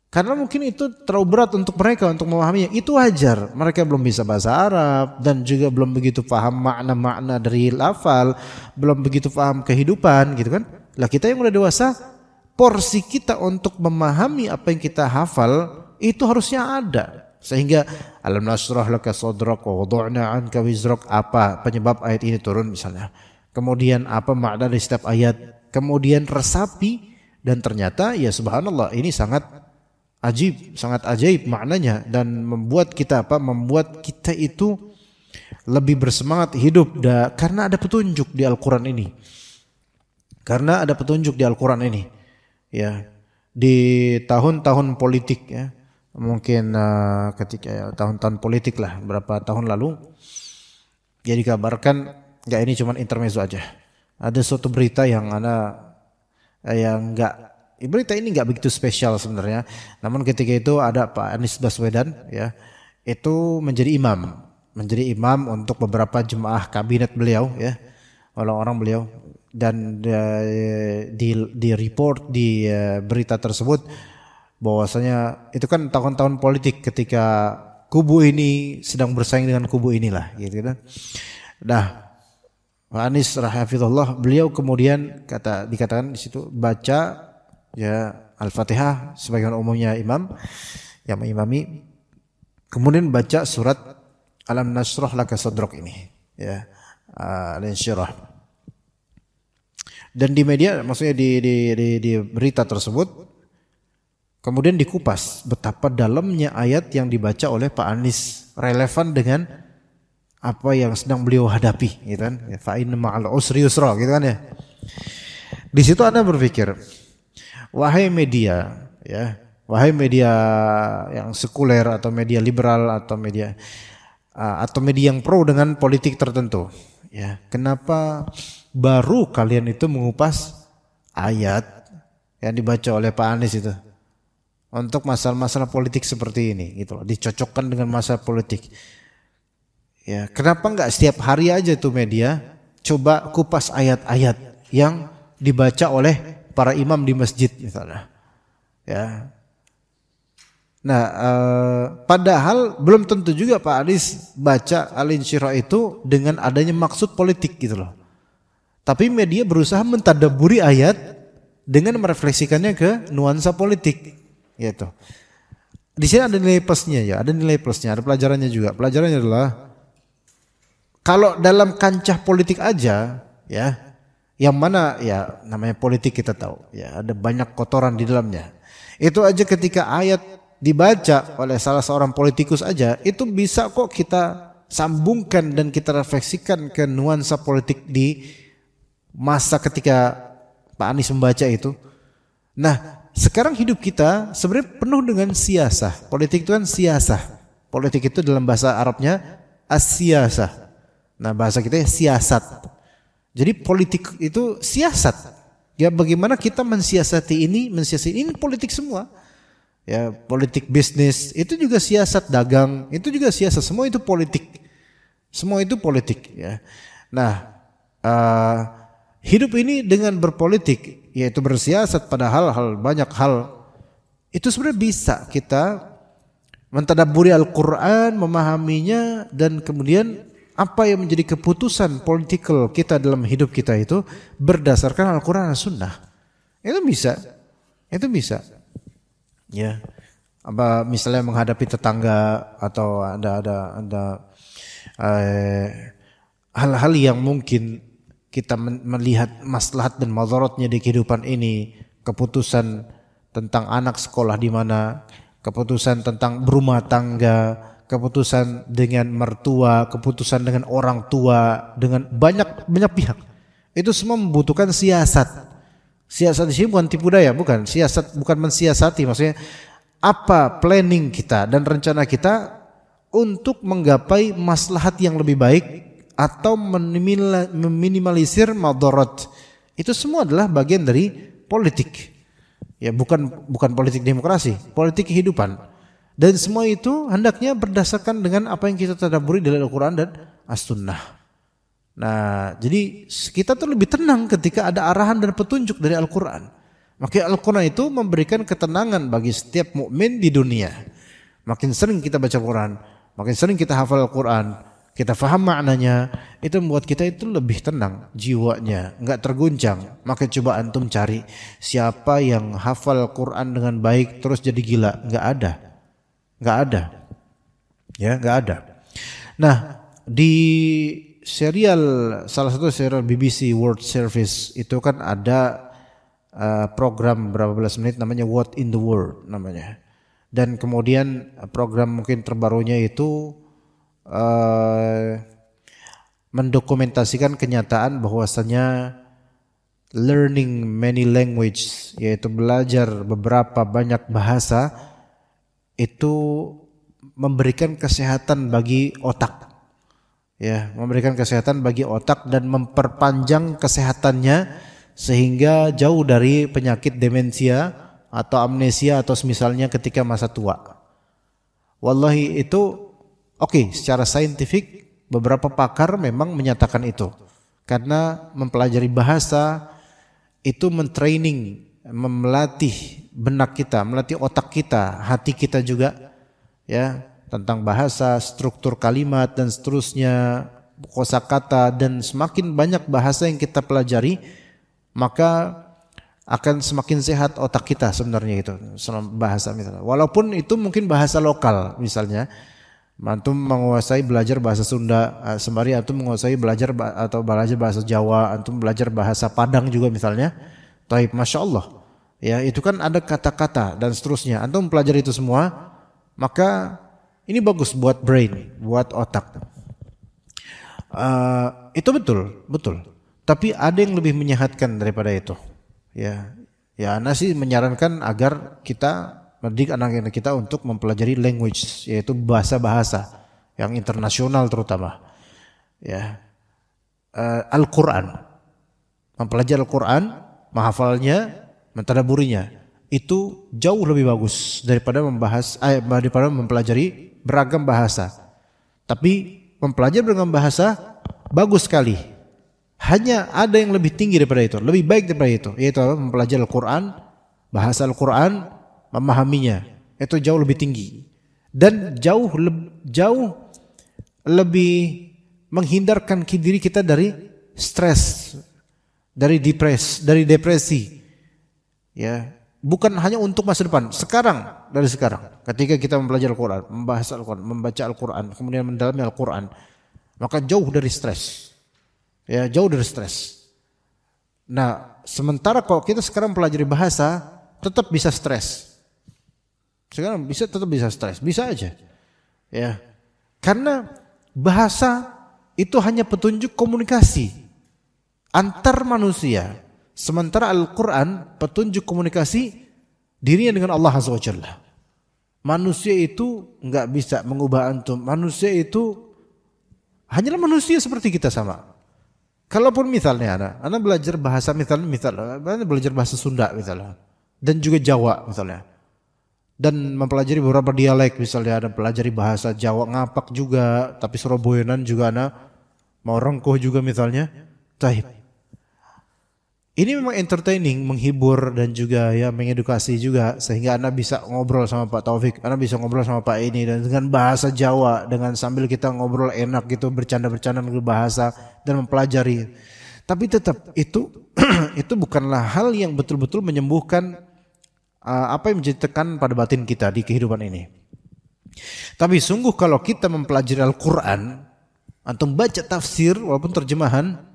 Karena mungkin itu terlalu berat untuk mereka untuk memahaminya, itu wajar. Mereka belum bisa bahasa Arab dan juga belum begitu paham makna-makna dari lafal, belum begitu paham kehidupan, gitu kan? Lah kita yang udah dewasa, porsi kita untuk memahami apa yang kita hafal itu harusnya ada. Sehingga Alam Nashrah Laka Sadrak wa wada'na 'anka wizrak, apa penyebab ayat ini turun misalnya. Kemudian apa makna dari setiap ayat, kemudian resapi, dan ternyata ya subhanallah ini sangat ajib, sangat ajaib maknanya, dan membuat kita membuat kita itu lebih bersemangat hidup karena ada petunjuk di Al-Quran ini. Karena ada petunjuk di Al-Quran ini. Ya, di tahun-tahun politik ya. Mungkin ketika tahun-tahun politik lah, berapa tahun lalu, ya dikabarkan, enggak, ini cuma intermezzo aja. Ada suatu berita yang berita ini enggak begitu spesial sebenarnya. Namun ketika itu ada Pak Anies Baswedan ya, itu menjadi imam untuk beberapa jemaah kabinet beliau ya, orang-orang beliau, dan di report di berita tersebut bahwasanya itu kan tahun-tahun politik ketika kubu ini sedang bersaing dengan kubu inilah, gitu kan. Nah, Pak Anies rahimahullah, beliau kemudian dikatakan di situ baca ya Al-Fatihah sebagaimana umumnya imam yang mengimami, kemudian baca surat Alam Nashrah Laka Sadrak ini ya, Al-Insyirah. Dan di media, maksudnya di berita tersebut, Kemudian dikupas betapa dalamnya ayat yang dibaca oleh Pak Anies, relevan dengan apa yang sedang beliau hadapi, gitu kan? Fa inna ma'al usri yusra, gitu kan ya. Di situ Anda berpikir, wahai media, ya, wahai media yang sekuler atau media liberal atau media yang pro dengan politik tertentu, ya, kenapa baru kalian itu mengupas ayat yang dibaca oleh Pak Anies itu untuk masalah-masalah politik seperti ini, gitu loh, dicocokkan dengan masalah politik. Ya, kenapa enggak setiap hari aja tuh media coba kupas ayat-ayat yang dibaca oleh para imam di masjid misalnya. Ya. Nah, padahal belum tentu juga Pak Anies baca Al-Insyirah itu dengan adanya maksud politik, gitu loh. Tapi media berusaha mentadabburi ayat dengan merefleksikannya ke nuansa politik, gitu. Di sini ada nilai plusnya ya, ada nilai plusnya, ada pelajarannya juga. Pelajarannya adalah kalau dalam kancah politik aja, ya, yang mana ya namanya politik kita tahu, ya ada banyak kotoran di dalamnya. Itu aja ketika ayat dibaca oleh salah seorang politikus aja, itu bisa kok kita sambungkan dan kita refleksikan ke nuansa politik di masa ketika Pak Anies membaca itu. Nah, sekarang hidup kita sebenarnya penuh dengan siasah. Politik itu kan siasah. Politik itu dalam bahasa Arabnya as-siasah. Nah, bahasa kita siasat. Jadi politik itu siasat. Ya, bagaimana kita mensiasati ini politik semua. Ya, politik bisnis itu juga siasat, dagang itu juga siasat, semua itu politik. Semua itu politik, ya. Nah, hidup ini dengan berpolitik, yaitu bersiasat pada hal-hal, banyak hal, itu sebenarnya bisa kita mentadabburi Al-Quran, memahaminya, dan kemudian apa yang menjadi keputusan politikal kita dalam hidup kita itu berdasarkan Al-Quran dan Sunnah. Itu bisa. Ya, apa misalnya menghadapi tetangga atau ada hal-hal yang mungkin kita melihat maslahat dan madaratnya di kehidupan ini, keputusan tentang anak sekolah di mana, keputusan tentang berumah tangga, keputusan dengan mertua, keputusan dengan orang tua, dengan banyak pihak. Itu semua membutuhkan siasat. Siasat di sini bukan tipu daya, bukan. Siasat bukan mensiasati, maksudnya apa planning kita dan rencana kita untuk menggapai maslahat yang lebih baik atau meminimalisir madarat. Itu semua adalah bagian dari politik. Ya, bukan politik demokrasi, politik kehidupan. Dan semua itu hendaknya berdasarkan dengan apa yang kita tadabburi dari Al-Quran dan As-Sunnah. Nah, jadi kita tuh lebih tenang ketika ada arahan dan petunjuk dari Al-Quran. Maka Al-Quran itu memberikan ketenangan bagi setiap mukmin di dunia. Makin sering kita baca Quran, makin sering kita hafal Al-Quran, kita faham maknanya, itu membuat kita itu lebih tenang jiwanya, enggak terguncang. Maka coba antum cari siapa yang hafal Quran dengan baik terus jadi gila, enggak ada. Ya, enggak ada. Nah, di salah satu serial BBC World Service itu kan ada program berapa belas menit namanya What in the World namanya. Dan kemudian program mungkin terbarunya itu mendokumentasikan kenyataan bahwasanya learning many language, yaitu belajar beberapa banyak bahasa, itu memberikan kesehatan bagi otak. Ya, memberikan kesehatan bagi otak dan memperpanjang kesehatannya sehingga jauh dari penyakit demensia atau amnesia atau semisalnya ketika masa tua. Wallahi itu oke, secara saintifik beberapa pakar memang menyatakan itu. Karena mempelajari bahasa itu mentraining, melatih benak kita, melatih otak kita, hati kita juga, ya, tentang bahasa, struktur kalimat dan seterusnya, kosakata, dan semakin banyak bahasa yang kita pelajari, maka akan semakin sehat otak kita sebenarnya itu, bahasa misalnya. Walaupun itu mungkin bahasa lokal misalnya, antum menguasai belajar bahasa Sunda, sembari antum menguasai belajar bahasa Jawa, antum belajar bahasa Padang juga misalnya, taib, masya Allah. Ya, itu kan ada kata-kata dan seterusnya. Antum mempelajari itu semua, maka ini bagus buat brain, buat otak. Itu betul. Tapi ada yang lebih menyehatkan daripada itu. Ya, ana sih menyarankan agar kita mendidik anak-anak kita untuk mempelajari language, yaitu bahasa-bahasa yang internasional terutama. Ya, Al-Quran, mempelajari Al-Quran, menghafalnya, mentadaburinya, itu jauh lebih bagus daripada mempelajari beragam bahasa. Tapi mempelajari beragam bahasa bagus sekali. Hanya ada yang lebih tinggi daripada itu, lebih baik daripada itu, yaitu mempelajari Al-Quran, bahasa Al-Quran, memahaminya. Itu jauh lebih tinggi dan jauh lebih menghindarkan diri kita dari stres, dari depresi. Ya, bukan hanya untuk masa depan, dari sekarang. Ketika kita mempelajari Al-Quran, membahas Al-Quran, membaca Al-Quran, kemudian mendalami Al-Quran, maka jauh dari stres. Ya, jauh dari stres. Nah, sementara kalau kita sekarang mempelajari bahasa, tetap bisa stres. Sekarang tetap bisa stres, bisa aja. Ya, karena bahasa itu hanya petunjuk komunikasi antar manusia. Sementara Al-Quran petunjuk komunikasi dirinya dengan Allah Azza wa Jalla. Manusia itu enggak bisa mengubah antum. Manusia itu hanyalah manusia seperti kita sama. Kalaupun misalnya anak belajar bahasa misalnya belajar bahasa Sunda misalnya, dan juga Jawa misalnya, dan mempelajari beberapa dialek misalnya, ada pelajari bahasa Jawa ngapak juga, tapi Surabayanan juga mau rengkuh juga misalnya. Taib. Ini memang entertaining, menghibur dan juga ya mengedukasi juga, sehingga Anda bisa ngobrol sama Pak Taufik, Anda bisa ngobrol sama Pak ini dan dengan bahasa Jawa, dengan sambil kita ngobrol enak gitu, bercanda-bercanda dengan bahasa dan mempelajari. Tapi tetap itu bukanlah hal yang betul-betul menyembuhkan apa yang menjadi tekanan pada batin kita di kehidupan ini. Tapi sungguh kalau kita mempelajari Al-Quran, antum baca tafsir walaupun terjemahan,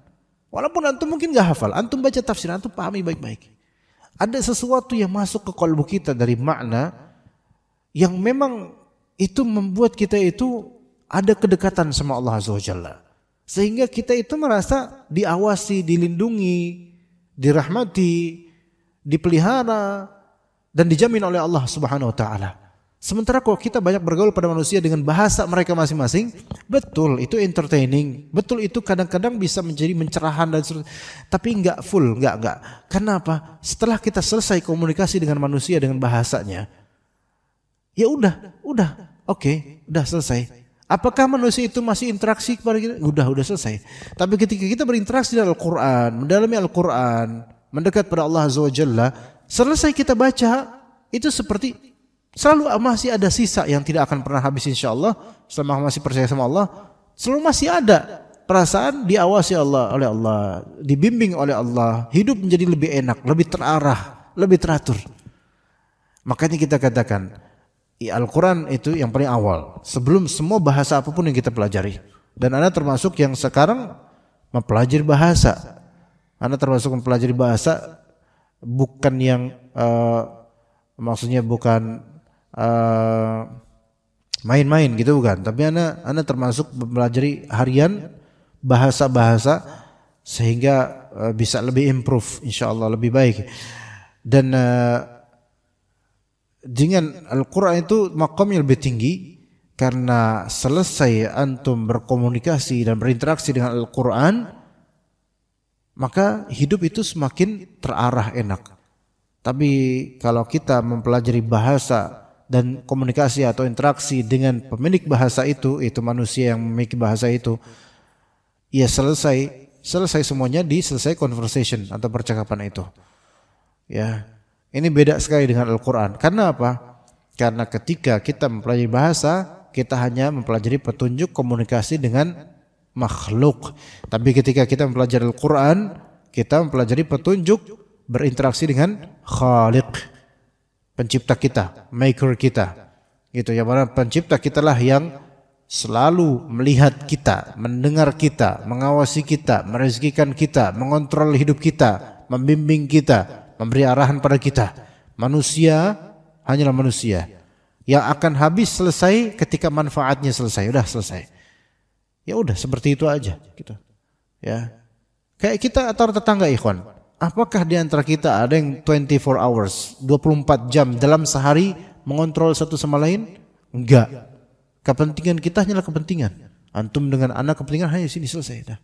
walaupun antum mungkin gak hafal, antum baca tafsir, antum pahami baik-baik. Ada sesuatu yang masuk ke kalbu kita dari makna yang memang itu membuat kita itu ada kedekatan sama Allah Azza wa Jalla. Sehingga kita itu merasa diawasi, dilindungi, dirahmati, dipelihara dan dijamin oleh Allah Subhanahu wa taala. Sementara kalau kita banyak bergaul pada manusia dengan bahasa mereka masing-masing, betul itu entertaining, betul itu kadang-kadang bisa menjadi mencerahan dan tapi enggak full, enggak. Kenapa? Setelah kita selesai komunikasi dengan manusia dengan bahasanya, ya udah, oke, udah selesai. Apakah manusia itu masih interaksi kepada kita? Udah selesai. Tapi ketika kita berinteraksi dengan Al-Quran, mendalami Al-Quran, mendekat pada Allah Azza wa Jalla, selesai kita baca, itu seperti selalu masih ada sisa yang tidak akan pernah habis insyaallah. Selama masih percaya sama Allah, selalu masih ada perasaan diawasi oleh Allah, dibimbing oleh Allah, hidup menjadi lebih enak, lebih terarah, lebih teratur. Makanya kita katakan Al-Quran itu yang paling awal sebelum semua bahasa apapun yang kita pelajari. Dan Anda termasuk yang sekarang mempelajari bahasa. Anda termasuk mempelajari bahasa bukan yang maksudnya bukan main-main gitu bukan, tapi Anda termasuk mempelajari harian bahasa-bahasa sehingga bisa lebih improve insyaallah, lebih baik. Dan dengan Al-Quran itu makamnya lebih tinggi karena selesai antum berkomunikasi dan berinteraksi dengan Al-Quran, maka hidup itu semakin terarah enak. Tapi kalau kita mempelajari bahasa dan komunikasi atau interaksi dengan pemilik bahasa itu manusia yang memiliki bahasa itu, ya selesai semuanya di selesai conversation atau percakapan itu. Ya, ini beda sekali dengan Al-Quran. Karena apa? Karena ketika kita mempelajari bahasa, kita hanya mempelajari petunjuk komunikasi dengan makhluk. Tapi ketika kita mempelajari Al-Quran, kita mempelajari petunjuk berinteraksi dengan Khaliq, pencipta kita, maker kita. Gitu ya, mana pencipta kita lah yang selalu melihat kita, mendengar kita, mengawasi kita, merezekikan kita, mengontrol hidup kita, membimbing kita, memberi arahan pada kita. Manusia hanyalah manusia yang akan habis selesai ketika manfaatnya selesai. Udah selesai. Ya udah seperti itu aja gitu. Ya. Kayak kita atau tetangga ikhwan. Apakah di antara kita ada yang 24 hours, 24 jam dalam sehari mengontrol satu sama lain? Enggak. Kepentingan kita hanyalah kepentingan. Antum dengan anak kepentingan hanya sini selesai dah.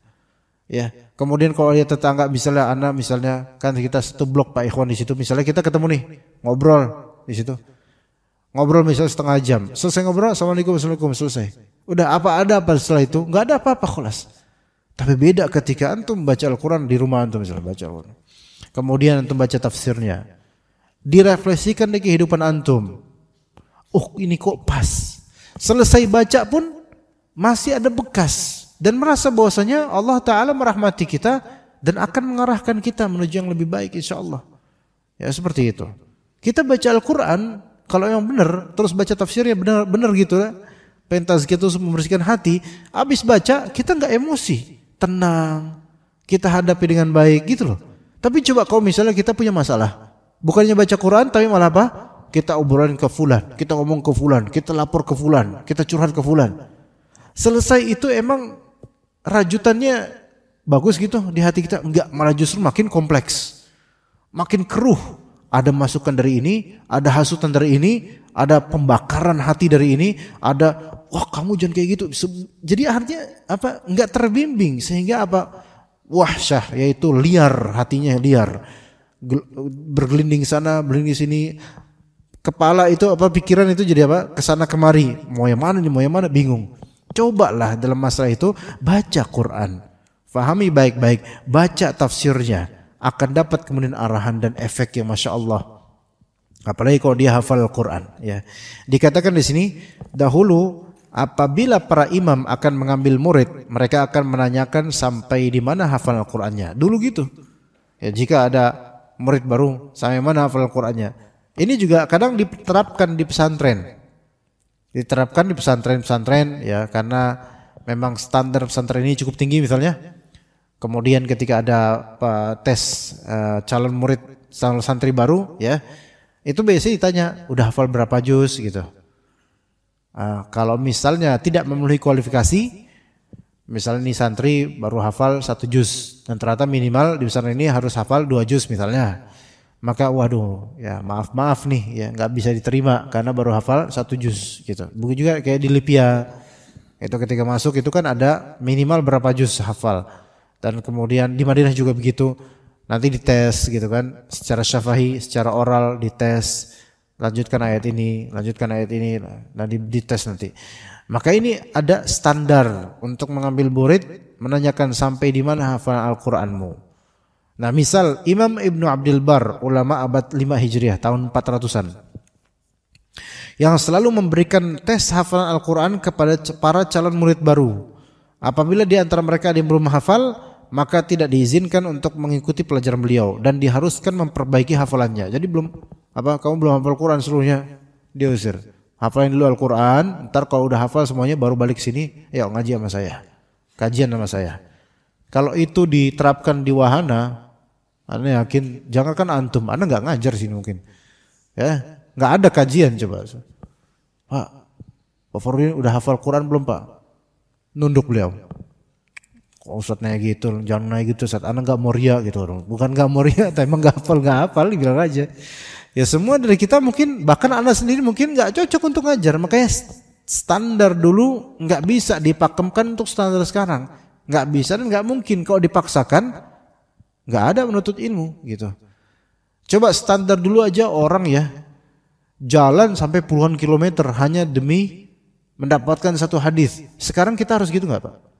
Ya. Kemudian kalau dia tetangga misalnya anak misalnya kan kita satu blok Pak Ikhwan di situ misalnya kita ketemu nih ngobrol di situ. Ngobrol misalnya setengah jam. Selesai ngobrol assalamualaikum selesai. Udah ada apa setelah itu? Enggak ada apa-apa khulas. Tapi beda ketika antum baca Al-Quran di rumah antum misalnya baca Al-Quran. Kemudian antum baca tafsirnya. Direfleksikan di kehidupan antum. Oh ini kok pas. Selesai baca pun masih ada bekas. Dan merasa bahwasanya Allah Ta'ala merahmati kita dan akan mengarahkan kita menuju yang lebih baik insyaAllah. Ya seperti itu. Kita baca Al-Quran, kalau yang benar, terus baca tafsirnya benar gitu lah. Pentas kita membersihkan hati, habis baca kita nggak emosi, tenang, kita hadapi dengan baik gitu loh. Tapi coba kalau misalnya kita punya masalah, bukannya baca Quran tapi malah apa? Kita obrolin ke fulan, kita ngomong ke fulan, kita lapor ke fulan, kita curhat ke fulan. Selesai itu emang rajutannya bagus gitu di hati kita? Enggak, malah justru makin kompleks, makin keruh. Ada masukan dari ini, ada hasutan dari ini, ada pembakaran hati dari ini, ada wah kamu jangan kayak gitu. Jadi artinya apa? Enggak terbimbing sehingga apa? Wahsyah, yaitu liar, hatinya liar, bergelinding sana, bergelinding sini. Kepala itu apa? Pikiran itu jadi apa? Kesana kemari. Mau yang mana nih? Mau yang mana? Bingung. Cobalah dalam masalah itu baca Quran, fahami baik-baik, baca tafsirnya. Akan dapat kemudian arahan dan efek yang masya Allah. Apalagi kalau dia hafal Al-Quran. Ya. Dikatakan di sini dahulu apabila para imam akan mengambil murid, mereka akan menanyakan sampai di mana hafal Al-Qurannya. Dulu gitu. Ya, jika ada murid baru sampai mana hafal Al-Qurannya. Ini juga kadang diterapkan di pesantren. Diterapkan di pesantren-pesantren ya karena memang standar pesantren ini cukup tinggi misalnya. Kemudian ketika ada tes calon murid calon santri baru ya, itu biasanya ditanya udah hafal berapa juz gitu. Kalau misalnya tidak memenuhi kualifikasi, misalnya nih santri baru hafal 1 juz dan ternyata minimal di pesantren ini harus hafal 2 juz misalnya, maka waduh ya maaf nih ya nggak bisa diterima karena baru hafal 1 juz gitu. Begitu juga kayak di Lipia itu ketika masuk itu kan ada minimal berapa juz hafal. Dan kemudian di Madinah juga begitu, nanti dites gitu kan, secara syafahi, secara oral dites, lanjutkan ayat ini, dan dites nanti. Maka ini ada standar untuk mengambil murid, menanyakan sampai di mana hafalan Al-Quranmu. Nah misal Imam Ibnu Abdul Bar, ulama abad 5 Hijriah, tahun 400-an, yang selalu memberikan tes hafalan Al-Quran kepada para calon murid baru. Apabila di antara mereka ada yang belum hafal, maka tidak diizinkan untuk mengikuti pelajaran beliau dan diharuskan memperbaiki hafalannya. Jadi kamu belum hafal Quran seluruhnya, diusir. Hafalin dulu Al-Quran, ntar kalau udah hafal semuanya baru balik sini, ya ngaji sama saya, kajian sama saya. Kalau itu diterapkan di wahana, Anda yakin, jangankan antum, Anda nggak ngajar sini mungkin, ya nggak ada kajian coba. Pak Fardin udah hafal Quran belum Pak? Nunduk beliau. Kok Ustaz naik gitu, jangan naik gitu Ustaz, anak gak mau ria gitu. Bukan gak mau ria, tapi emang gak hafal, bilang aja. Ya semua dari kita mungkin, bahkan anak sendiri mungkin gak cocok untuk ngajar. Makanya standar dulu gak bisa dipakemkan untuk standar sekarang. Gak bisa dan gak mungkin, kalau dipaksakan gak ada menuntut ilmu gitu. Coba standar dulu aja orang ya, jalan sampai puluhan kilometer hanya demi mendapatkan satu hadis. Sekarang kita harus gitu gak Pak?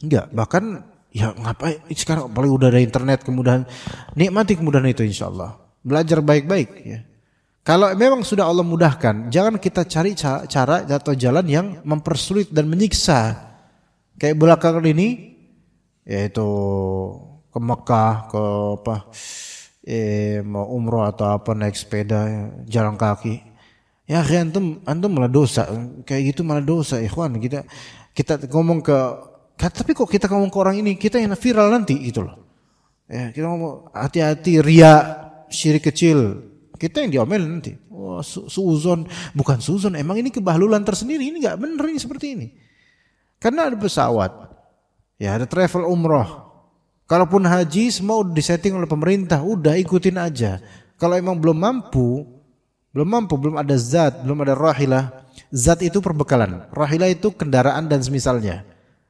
Enggak, bahkan ya ngapain sekarang apalagi udah ada internet, kemudahan, nikmati kemudahan itu insyaallah. Belajar baik-baik ya. Kalau memang sudah Allah mudahkan, jangan kita cari cara atau jalan yang mempersulit dan menyiksa. Kayak belakangan ini yaitu ke Mekah, ke mau umroh atau apa naik sepeda, jalan kaki. Ya antum malah dosa. Kayak gitu malah dosa ikhwan. Kita ngomong tapi kok kita ngomong ke orang ini, kita yang viral nanti gitu loh. Ya, kita ngomong hati-hati ria, syirik kecil. Kita yang diomelin nanti. Wah, suuzon, bukan suuzon, emang ini kebahlulan tersendiri, ini enggak benar ini seperti ini. Karena ada pesawat. Ya, ada travel umroh. Kalaupun haji semua udah disetting oleh pemerintah, udah ikutin aja. Kalau emang belum mampu, belum ada zat, belum ada rahilah. Zat itu perbekalan, rahilah itu kendaraan dan semisalnya.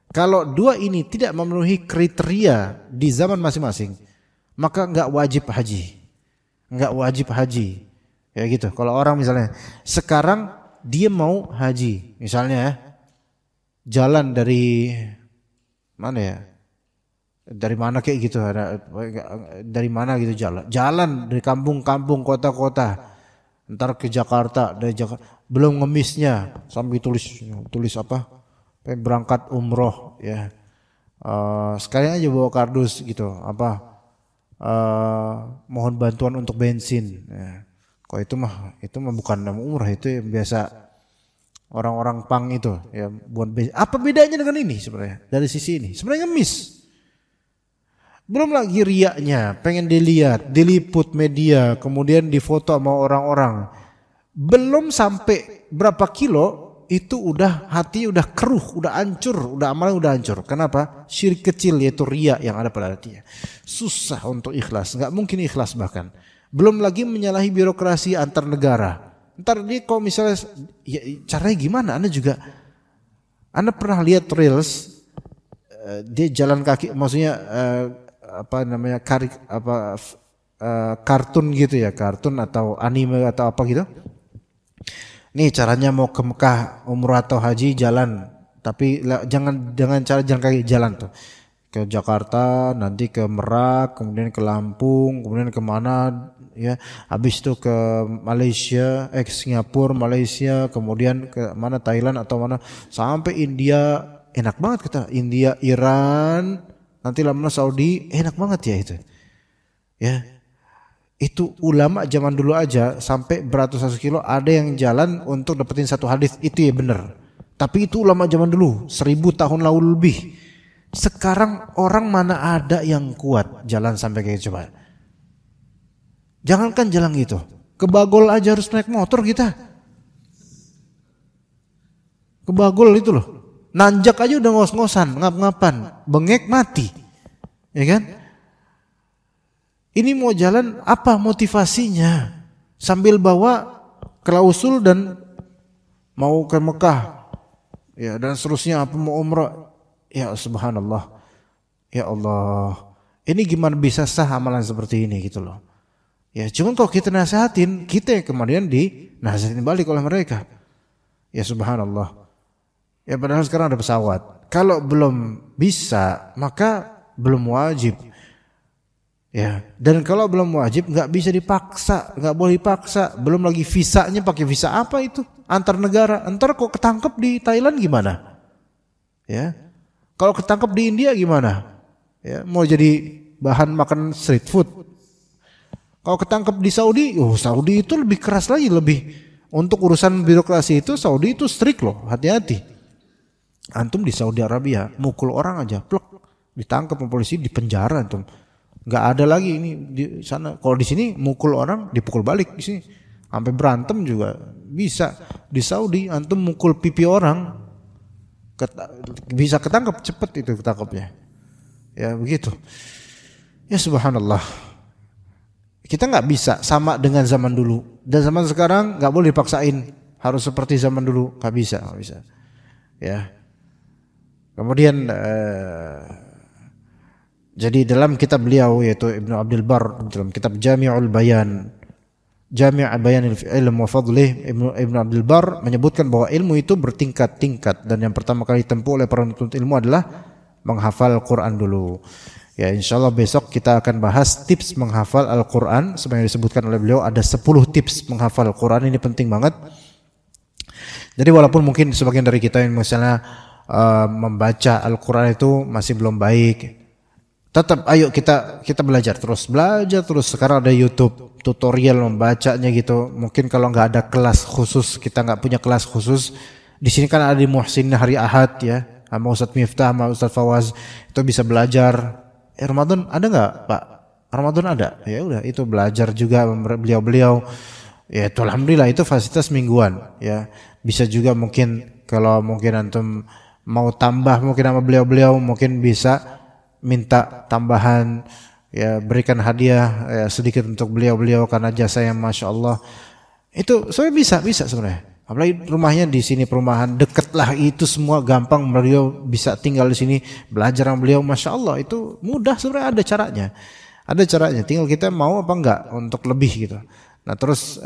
Kalau dua ini tidak memenuhi kriteria di zaman masing-masing, maka enggak wajib haji. Enggak wajib haji. Ya gitu. Kalau orang misalnya sekarang dia mau haji, misalnya jalan dari mana ya? Dari mana kayak gitu, dari mana gitu jalan dari kampung-kampung, kota-kota, ntar ke Jakarta, dari Jakarta belum ngemisnya sambil tulis apa, berangkat umroh ya, sekalian aja bawa kardus gitu, apa, mohon bantuan untuk bensin. Ya. Kok itu mah bukan nama umrah, itu yang biasa orang-orang pang itu ya buat bensin. Apa bedanya dengan ini sebenarnya dari sisi ini? Sebenarnya ngemis. Belum lagi riaknya, pengen dilihat, diliput media, kemudian difoto sama orang-orang. Belum sampai berapa kilo, itu udah hati udah keruh, udah hancur, udah amalan udah hancur. Kenapa? Syirik kecil yaitu riak yang ada pada hatinya. Susah untuk ikhlas, nggak mungkin ikhlas bahkan. Belum lagi menyalahi birokrasi antar negara. Ntar dia kalau misalnya, ya, caranya gimana? Anda pernah lihat reels, dia jalan kaki, maksudnya kartun gitu ya, kartun atau anime atau apa gitu. Nih caranya mau ke Mekah umroh atau haji jalan, tapi jangan cara jalan kaki, jalan tuh ke Jakarta, nanti ke Merak, kemudian ke Lampung, kemudian kemana ya, habis itu ke Malaysia, Singapura, Malaysia, kemudian ke mana, Thailand atau mana, sampai India. Enak banget kita, India, Iran, nanti lama Saudi, enak banget ya itu. Ya. Itu ulama zaman dulu aja sampai beratus-ratus kilo ada yang jalan untuk dapetin satu hadis, itu ya benar. Tapi itu ulama zaman dulu, 1000 tahun lalu lebih. Sekarang orang mana ada yang kuat jalan sampai kayak coba. Jangankan jalan gitu, ke Bagol aja harus naik motor kita. Ke Bagol itu loh. Nanjak aja udah ngos-ngosan, ngap-ngapan, bengek mati, ya kan? Ini mau jalan apa motivasinya? Sambil bawa klausul dan mau ke Mekah, ya dan seterusnya, apa mau umrah, ya subhanallah, ya Allah, ini gimana bisa sah amalan seperti ini gitu loh? Ya cuman kalau kita nasihatin, kita yang kemudian dinasihatin balik oleh mereka, ya subhanallah. Ya padahal sekarang ada pesawat. Kalau belum bisa, maka belum wajib. Ya, dan kalau belum wajib nggak bisa dipaksa, nggak boleh dipaksa. Belum lagi visanya, pakai visa apa itu? Antar negara. Entar kok ketangkep di Thailand gimana? Ya, kalau ketangkep di India gimana? Ya, mau jadi bahan makan street food. Kalau ketangkep di Saudi, Saudi itu lebih keras lagi, lebih untuk urusan birokrasi itu Saudi itu strict loh, hati-hati. Antum di Saudi Arabia mukul orang aja, plek, ditangkap polisi, dipenjara antum. Nggak ada lagi ini di sana. Kalau di sini mukul orang dipukul balik, di sini sampai berantem juga bisa. Di Saudi antum mukul pipi orang bisa ketangkap, cepet itu ketangkapnya. Ya begitu. Ya subhanallah. Kita nggak bisa sama dengan zaman dulu. Dan zaman sekarang nggak boleh dipaksain harus seperti zaman dulu, nggak bisa. Ya. Kemudian jadi dalam kitab beliau yaitu Ibnu Abdul Bar, dalam kitab Jami'ul Bayan, Jami' Bayanil Ilm wa Fadlih, Ibnu Abdul Bar menyebutkan bahwa ilmu itu bertingkat-tingkat dan yang pertama kali ditempuh oleh para penuntut ilmu adalah menghafal Quran dulu. Ya insyaallah besok kita akan bahas tips menghafal Al-Quran. Sebenarnya disebutkan oleh beliau ada 10 tips menghafal Quran, ini penting banget. Jadi walaupun mungkin sebagian dari kita yang misalnya membaca Al-Quran itu masih belum baik, tetap ayo kita belajar terus. Sekarang ada YouTube tutorial membacanya gitu. Mungkin kalau nggak ada kelas khusus, kita nggak punya kelas khusus, di sini kan ada di Muhsin hari Ahad ya, sama Ustadz Miftah, sama Ustadz Fawaz, itu bisa belajar. Ramadan ada nggak Pak Ramadan ada. Ya udah itu belajar juga beliau-beliau. Ya itu alhamdulillah itu fasilitas mingguan ya. Bisa juga mungkin kalau mungkin antum mau tambah mungkin sama beliau-beliau mungkin bisa minta tambahan ya, berikan hadiah ya, sedikit untuk beliau-beliau karena jasa yang Masya Allah. Itu sebenarnya bisa sebenarnya. Apalagi rumahnya di sini perumahan deket lah, itu semua gampang, beliau bisa tinggal di sini belajar sama beliau, Masya Allah itu mudah sebenarnya, ada caranya tinggal kita mau apa enggak untuk lebih gitu. Nah terus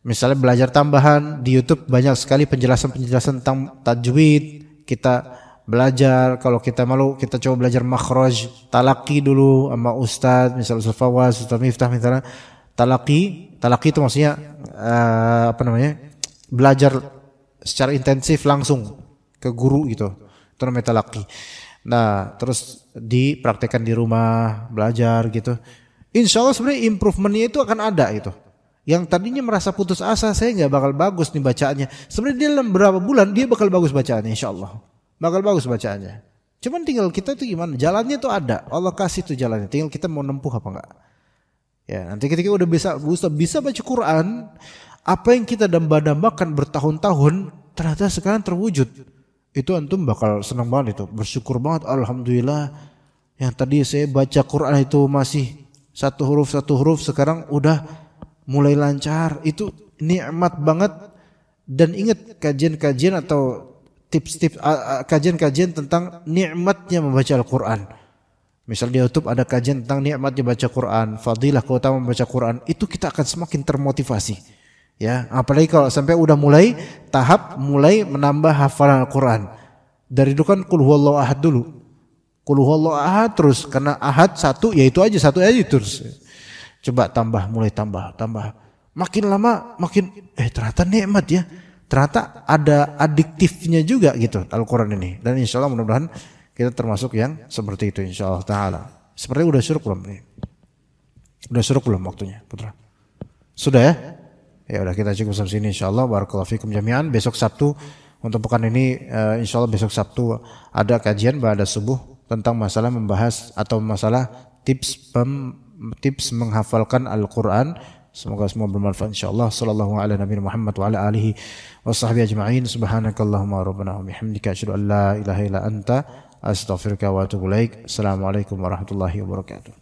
misalnya belajar tambahan di YouTube banyak sekali penjelasan tentang tajwid, kita belajar. Kalau kita malu kita coba belajar makhraj, talaqi dulu sama Ustadz, misalnya Ustadz Fawaz, Ustadz Miftah misalnya. Talaqi itu maksudnya belajar secara intensif langsung ke guru gitu. Itu namanya talaqi. Nah, terus dipraktekkan di rumah, belajar gitu. Insya Allah sebenarnya improvementnya itu akan ada gitu. Yang tadinya merasa putus asa, saya nggak bakal bagus nih bacaannya. Sebenarnya dia dalam beberapa bulan dia bakal bagus bacaannya, insya Allah. Bakal bagus bacaannya. Cuman tinggal kita tuh gimana? Jalannya tuh ada. Allah kasih tuh jalannya. Tinggal kita mau nempuh apa enggak. Ya, nanti ketika udah bisa baca Quran, apa yang kita damba-dambakan bertahun-tahun ternyata sekarang terwujud. Itu antum bakal senang banget itu, bersyukur banget, alhamdulillah. Yang tadi saya baca Quran itu masih satu huruf sekarang udah mulai lancar. Itu nikmat banget. Dan ingat kajian-kajian atau tips-tips kajian-kajian tentang nikmatnya membaca Al-Quran. Misal di YouTube ada kajian tentang nikmatnya baca Quran, fadilah keutamaan membaca Quran, itu kita akan semakin termotivasi. Ya, apalagi kalau sampai udah mulai menambah hafalan Al-Quran. Dari dulu kan qul huwallahu ahad dulu. Qul huwallahu ahad terus, karena ahad satu ya itu aja terus. Coba mulai tambah. Makin lama makin ternyata nikmat ya. Ternyata ada adiktifnya juga gitu Al-Quran ini. Dan insya Allah mudah-mudahan kita termasuk yang seperti itu insya Allah ta'ala. Sepertinya udah syuruk belum nih? Udah syuruk belum waktunya putra? Sudah ya? Ya udah kita cukup sampai sini insya Allah. Barakallahu fikum jami'an. Besok Sabtu untuk pekan ini insya Allah besok Sabtu ada kajian ba'da subuh tentang masalah membahas atau masalah tips menghafalkan Al-Quran. Semoga semua bermanfaat insyaallah. Sallallahu ala nabiyina Muhammad wa ala alihi washabbihi ajma'in. Subhanakallahumma rabbana wa bihamdika asyhadu an la ilaha illa anta astaghfiruka wa atubu ilaik. Assalamualaikum warahmatullahi wabarakatuh.